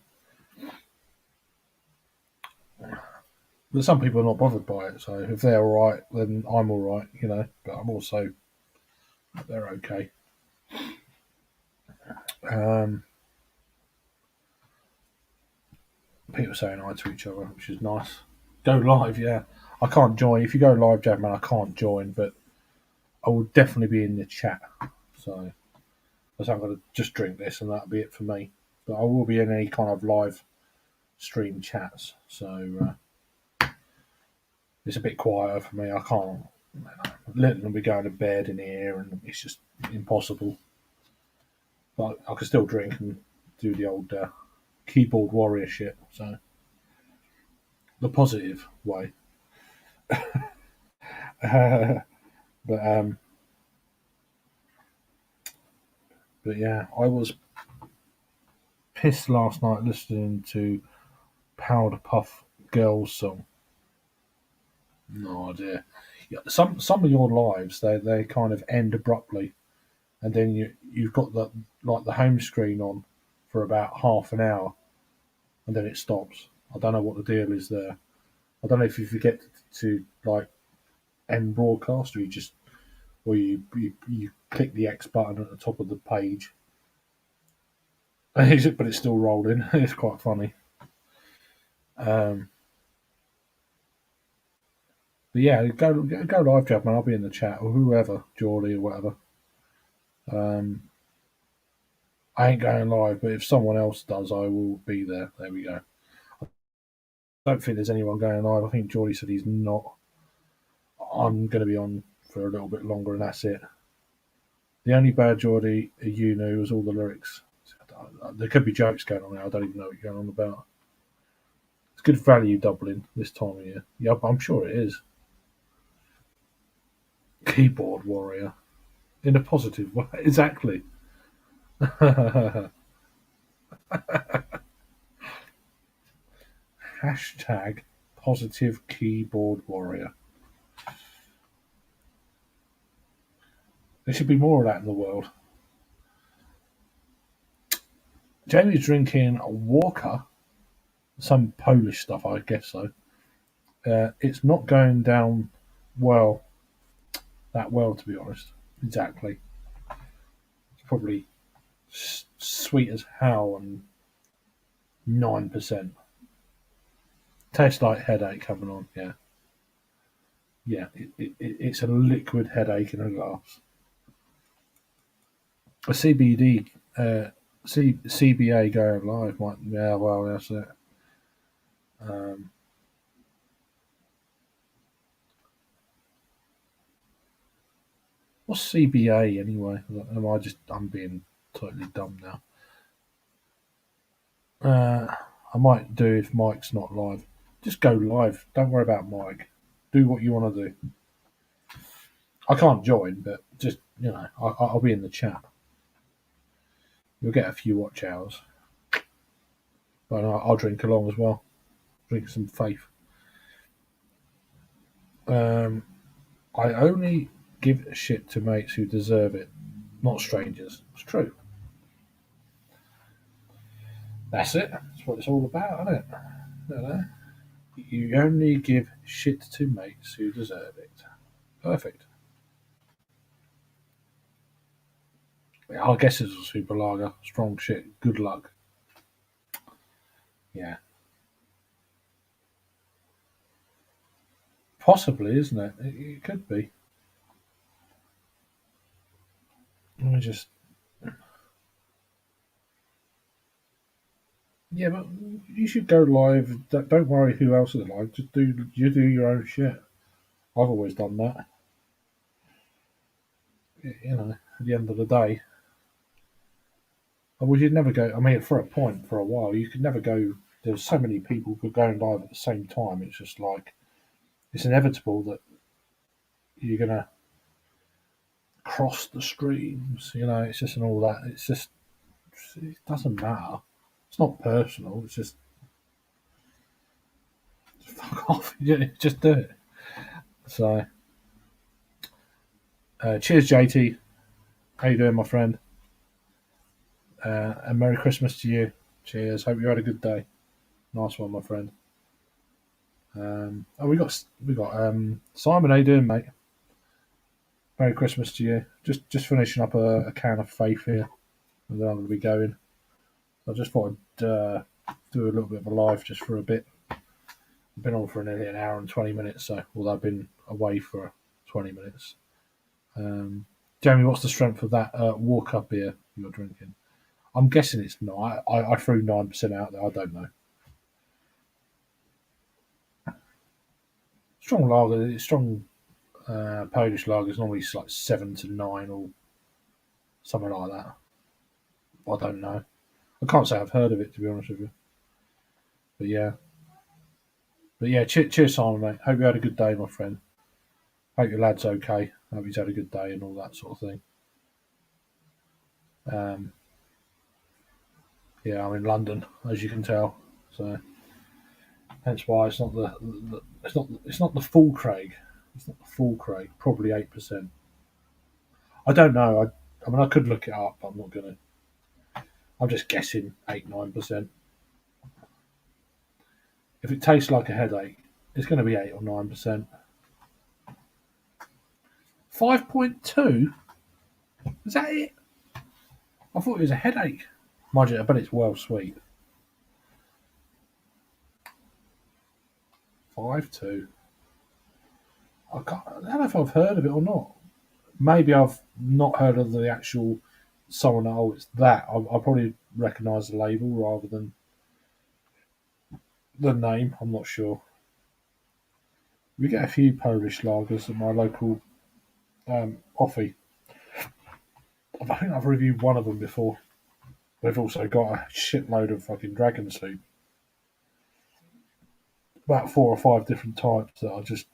But some people are not bothered by it, so if they're all right, then I'm all right, But I'm also, they're okay. People saying hi to each other, which is nice. Go live, yeah. I can't join. If you go live, Jackman, I can't join, but I will definitely be in the chat. So I'm going to just drink this, and that'll be it for me. But I will be in any kind of live stream chats. So it's a bit quieter for me. I can't. Little will be going to bed in here, and it's just impossible. But I can still drink and do the old keyboard warrior shit. So the positive way. But But yeah, I was pissed last night listening to Powder Puff Girls song. No idea. Yeah, some of your lives they kind of end abruptly, and then you've got the home screen on for about half an hour, and then it stops. I don't know what the deal is there. I don't know if you forget to like end broadcast, or you click the X button at the top of the page, but it's still rolling. It's quite funny. Um, but yeah, go live, Jeff, man. I'll be in the chat or whoever, Geordie or whatever. Um, I ain't going live, but if someone else does, I will be there. There we go. I don't think there's anyone going live. I think Geordie said he's not. I'm going to be on for a little bit longer, and that's it. The only bad Geordie you knew was all the lyrics. There could be jokes going on there. I don't even know what you're going on about. It's good value doubling this time of year. Yep, I'm sure it is. Keyboard warrior. In a positive way. Exactly. Hashtag positive keyboard warrior. There should be more of that in the world. Jamie's drinking Walker, some Polish stuff, I guess so. It's not going down that well, to be honest. Exactly. It's probably sweet as hell and 9%. Tastes like headache coming on, yeah. Yeah, it's a liquid headache in a glass. A CBA going live might, yeah, well, that's it. What's CBA anyway? I'm being totally dumb now. I might do if Mike's not live. Just go live. Don't worry about Mike. Do what you want to do. I can't join, but just, I'll be in the chat. You'll get a few watch hours. But I'll drink along as well. Drink some faith. I only give shit to mates who deserve it, not strangers. It's true. That's it. That's what it's all about, isn't it? You know? You only give shit to mates who deserve it. Perfect. I guess it's a super lager. Strong shit. Good luck. Yeah. Possibly, isn't it? It could be. Let me just. Yeah, but you should go live. Don't worry who else is live. Just do your own shit. I've always done that. At the end of the day, well, you'd never go. I mean, for a while, you could never go. There's so many people who are going live at the same time. It's just like it's inevitable that you're gonna cross the streams. It's just and all that. It doesn't matter. It's not personal. It's just fuck off. Just do it. So, cheers, JT. How you doing, my friend? And Merry Christmas to you. Cheers. Hope you had a good day. Nice one, my friend. We got Simon. How you doing, mate? Merry Christmas to you. Just finishing up a can of Faith here, and then I'm going to be going. I just thought I'd do a little bit of a live just for a bit. I've been on for nearly an hour and 20 minutes, so although I've been away for 20 minutes. Jamie, what's the strength of that Walker beer you're drinking? I'm guessing it's not. I threw 9% out there. I don't know. Strong lager. Strong Polish lager is normally like 7 to 9 or something like that. I don't know. I can't say I've heard of it, to be honest with you. But yeah. Cheers, Simon, mate. Hope you had a good day, my friend. Hope your lad's okay. Hope he's had a good day and all that sort of thing. Um, yeah, I'm in London, as you can tell, so hence why it's not it's not the full Craig. It's not the full Craig. Probably 8%. I don't know. I mean, I could look it up. But I'm not gonna. I'm just guessing 8-9%. If it tastes like a headache, it's going to be 8 or 9%. 5.2. Is that it? I thought it was a headache. Mind you, I bet it's well sweet. 5.2. I don't know if I've heard of it or not. Maybe I've not heard of the actual someone. Oh, it's that. I'll probably recognise the label rather than the name. I'm not sure. We get a few Polish lagers at my local offie. I think I've reviewed one of them before. They've also got a shitload of fucking dragon soup. About 4 or 5 different types that are just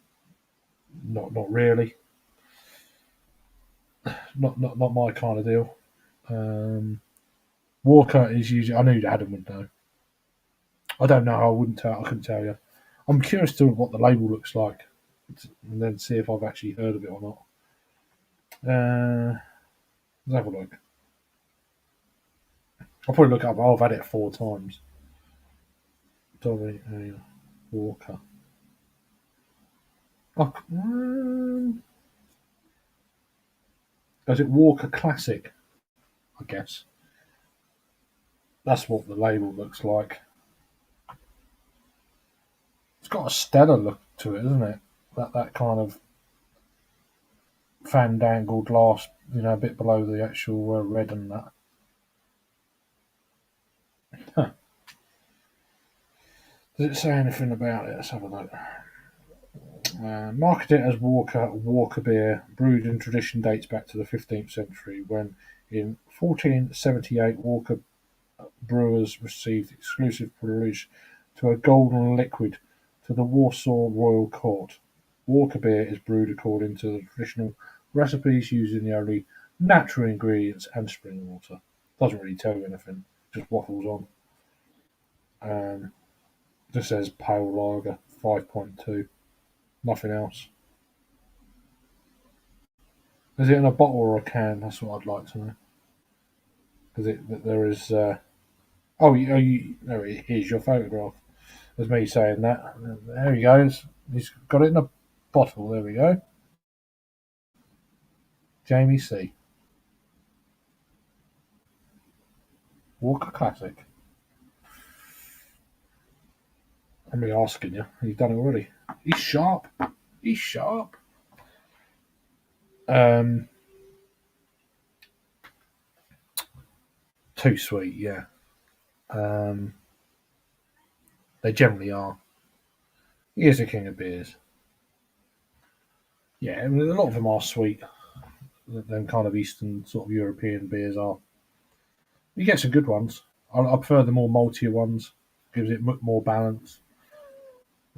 not really. Not my kind of deal. Walker is usually. I knew Adam would know. I don't know. I wouldn't tell. I couldn't tell you. I'm curious to what the label looks like, and then see if I've actually heard of it or not. Let's have a look. I'll probably look it up. I've had it 4 times. Dolly Walker. Oh, is it Walker Classic? I guess that's what the label looks like. It's got a stellar look to it, isn't it? That kind of fandangled glass, a bit below the actual red and that. Huh. Does it say anything about it? Let's have a look. Marketed as Walker beer, brewed in tradition dates back to the 15th century, when in 1478 Walker brewers received exclusive privilege to a golden liquid to the Warsaw Royal Court. Walker beer is brewed according to the traditional recipes using the only natural ingredients and spring water. Doesn't really tell you anything, just waffles on. Just says pale lager, 5.2. Nothing else. Is it in a bottle or a can? That's what I'd like to know. Because there is. Here's your photograph. There's me saying that. There he goes. He's got it in a bottle. There we go. Jamie C. Walker Classic. I'm really asking you. You've done it already. He's sharp. He's sharp. Too sweet, yeah. They generally are. He is a king of beers. Yeah, I mean, a lot of them are sweet. Them kind of Eastern sort of European beers are. You get some good ones. I prefer the more maltier ones. Gives it more balance.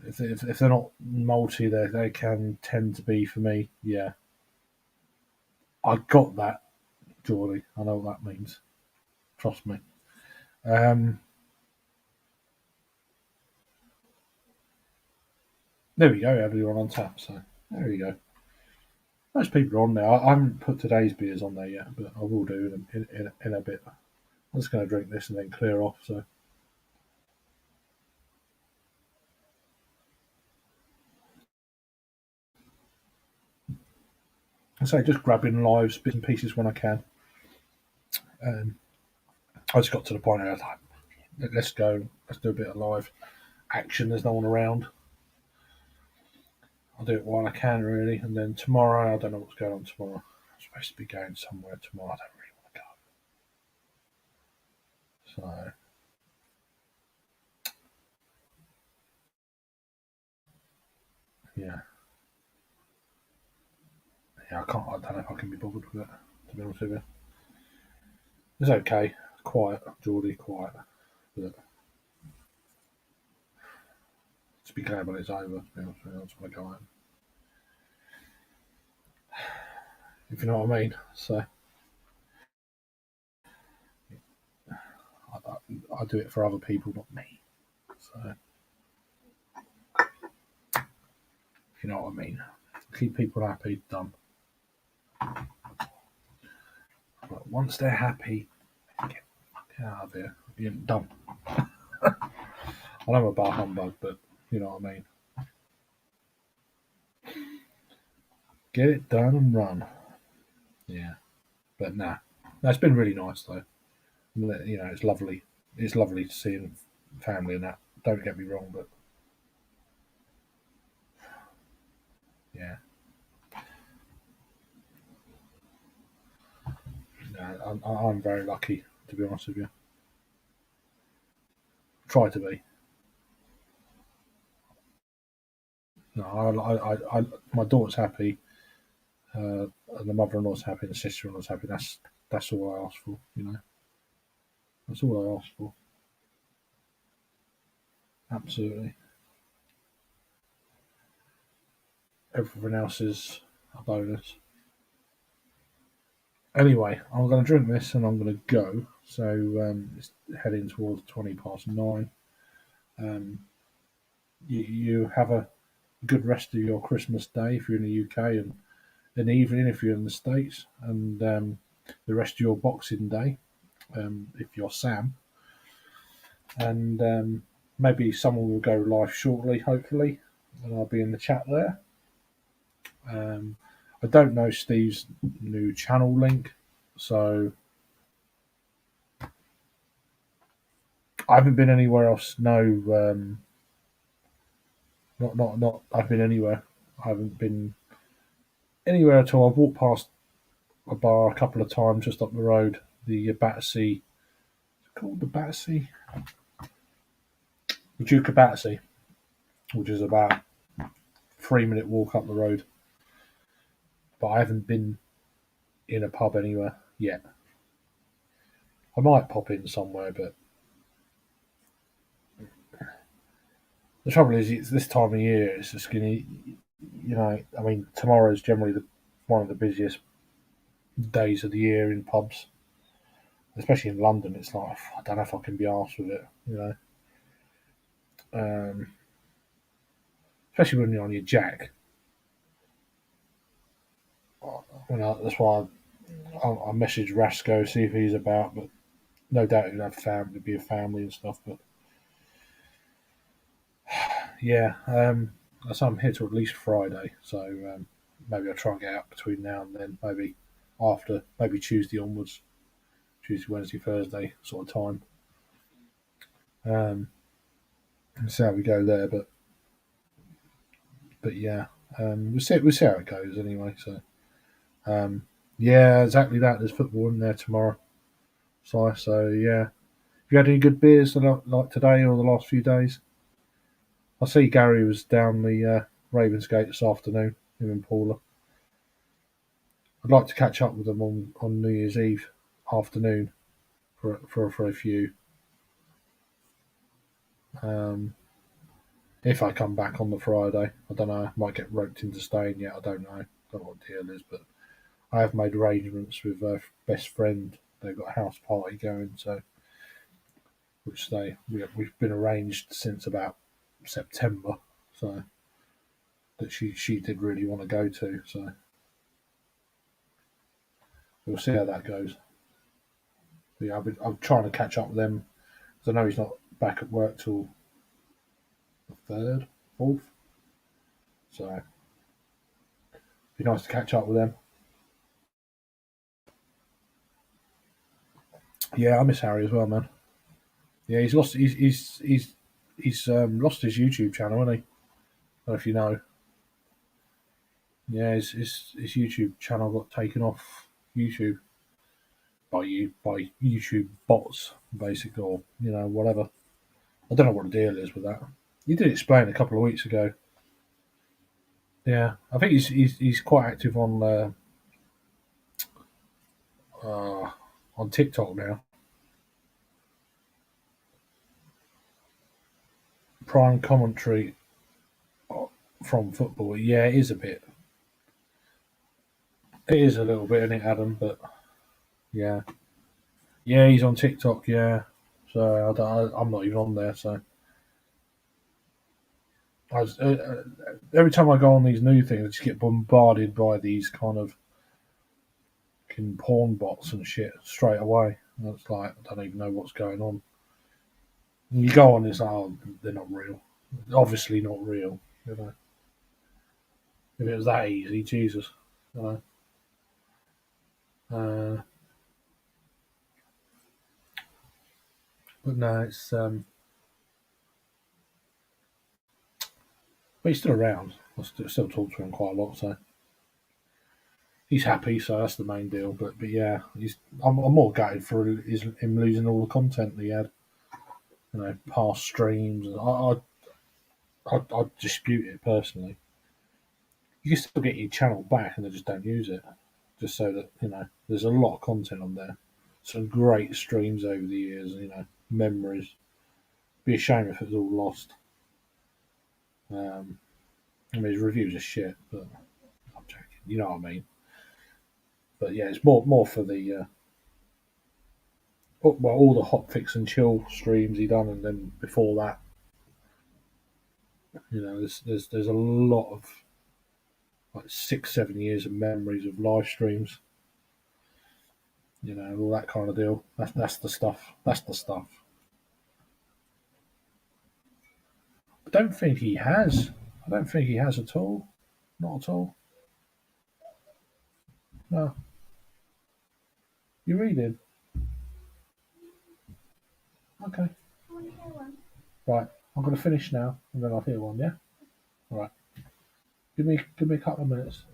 If they're not malty, they can tend to be for me. Yeah, I got that, Geordie. I know what that means. Trust me. There we go. Everyone on tap. So there you go. Most people are on there. I haven't put today's beers on there yet, but I will do in a bit. I'm just going to drink this and then clear off. So I say just grabbing live bits and pieces when I can. I just got to the point where I was like, let's go. Let's do a bit of live action. There's no one around. I'll do it while I can, really. And then tomorrow, I don't know what's going on tomorrow. I'm supposed to be going somewhere tomorrow. I don't really want to go. So, yeah. Yeah, I can't. I don't know if I can be bothered with it, to be honest with you. It's okay. Quiet, Geordie, quiet. But to be glad when it's over, to be honest with you. I just want to go home. If you know what I mean. So, I do it for other people, not me. So, if you know what I mean. Keep people happy, done. But once they're happy, get out of here. You're done. I know I'm a bar humbug, but you know what I mean. Get it done and run. Yeah. But nah. No, it's been really nice though. You know, it's lovely. It's lovely to see family and that. Don't get me wrong, but yeah. No, I'm very lucky, to be honest with you. Try to be. No, my daughter's happy, and the mother-in-law's happy, and the sister-in-law's happy. That's all I ask for. You know, that's all I ask for. Absolutely. Everything else is a bonus. Anyway, I'm going to drink this and I'm going to go. So it's heading towards 20 past 9. Um, you have a good rest of your Christmas day if you're in the UK, and an evening if you're in the States, and the rest of your Boxing Day if you're Sam. And maybe someone will go live shortly, hopefully, and I'll be in the chat there. I don't know Steve's new channel link, so I haven't been anywhere else. No, not. I've been anywhere. I haven't been anywhere at all. I've walked past a bar a couple of times just up the road. The Battersea, called the Battersea, the Duke of Battersea, which is about 3 minute walk up the road. But I haven't been in a pub anywhere yet. I might pop in somewhere, but the trouble is, it's this time of year. It's just gonna, you know. I mean, tomorrow is generally one of the busiest days of the year in pubs, especially in London. It's like I don't know if I can be arsed with it, you know. Um, Especially when you're on your jack. You know, that's why I messaged Rasco see if he's about, but no doubt he'll have family, be a family and stuff. But yeah, so I'm here till at least Friday, so maybe I'll try and get out between now and then. Maybe after, maybe Tuesday onwards, Tuesday, Wednesday, Thursday sort of time. And see how we go there, but yeah, we'll see how it goes anyway. So yeah, exactly that. There's football in there tomorrow, so yeah. Have you had any good beers like today or the last few days? I see Gary was down the Ravensgate this afternoon, him and Paula. I'd like to catch up with them on New Year's Eve afternoon for a few. Um, if I come back on the Friday, I don't know. I might get roped into staying yet. I don't know. Don't know what the deal is, but I have made arrangements with a best friend. They've got a house party going, so we've been arranged since about September. So that she did really want to go to. So we'll see how that goes. But yeah, I'm trying to catch up with them because I know he's not back at work till the third, fourth. So it'd be nice to catch up with them. Yeah, I miss Harry as well, man. Yeah, he's lost. He's lost his YouTube channel, hasn't he? I don't know if you know. Yeah, his YouTube channel got taken off YouTube by YouTube bots, basically, or whatever. I don't know what the deal is with that. You did explain a couple of weeks ago. Yeah, I think he's quite active uh, on TikTok now. Prime commentary from football. Yeah, it is a bit. It is a little bit, isn't it, Adam? But yeah, yeah, he's on TikTok. Yeah, so I'm not even on there. So every time I go on these new things, I just get bombarded by these kind of porn bots and shit straight away. And it's like I don't even know what's going on. And you go on, it's like, oh, they're not real. Obviously not real. You know, if it was that easy, Jesus. You know. But no, it's but he's still around. I still talk to him quite a lot, so he's happy. So that's the main deal. But yeah, I'm more gutted for him losing all the content that he had. You know, past streams. I dispute it personally. You can still get your channel back, and they just don't use it. Just so that there's a lot of content on there. Some great streams over the years. Memories. Be a shame if it was all lost. I mean, his reviews are shit, but I'm joking. You know what I mean. But yeah, it's more for the all the hot fix and chill streams he done, and then before that, there's a lot of like 6-7 years of memories of live streams. All that kind of deal. That's the stuff. That's the stuff. I don't think he has. I don't think he has at all. Not at all. No. You reading? Okay. Right. I'm going to finish now, and then I'll hear one. Yeah. All right. Give me a couple of minutes.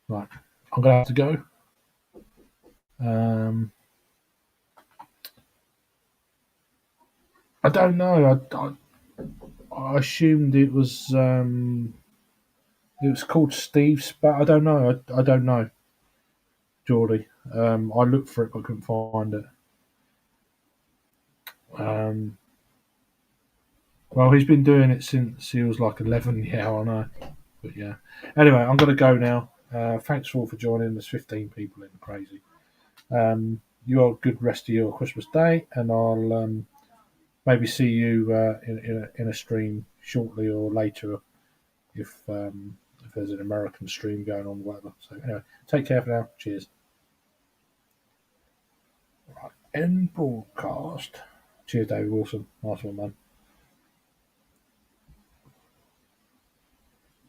Right. I'm going to have to go. I don't know. I assumed it was called Steve Spat. I don't know. I don't know, Geordie. I looked for it but couldn't find it. Well, he's been doing it since he was like 11. Yeah, I know. But yeah. Anyway, I'm going to go now. Thanks all for joining. There's 15 people in. Crazy. You have a good rest of your Christmas day, and I'll maybe see you in a stream shortly or later if there's an American stream going on, whatever. So anyway, take care for now. Cheers. Right, end broadcast. Cheers, David Wilson. Nice one, man.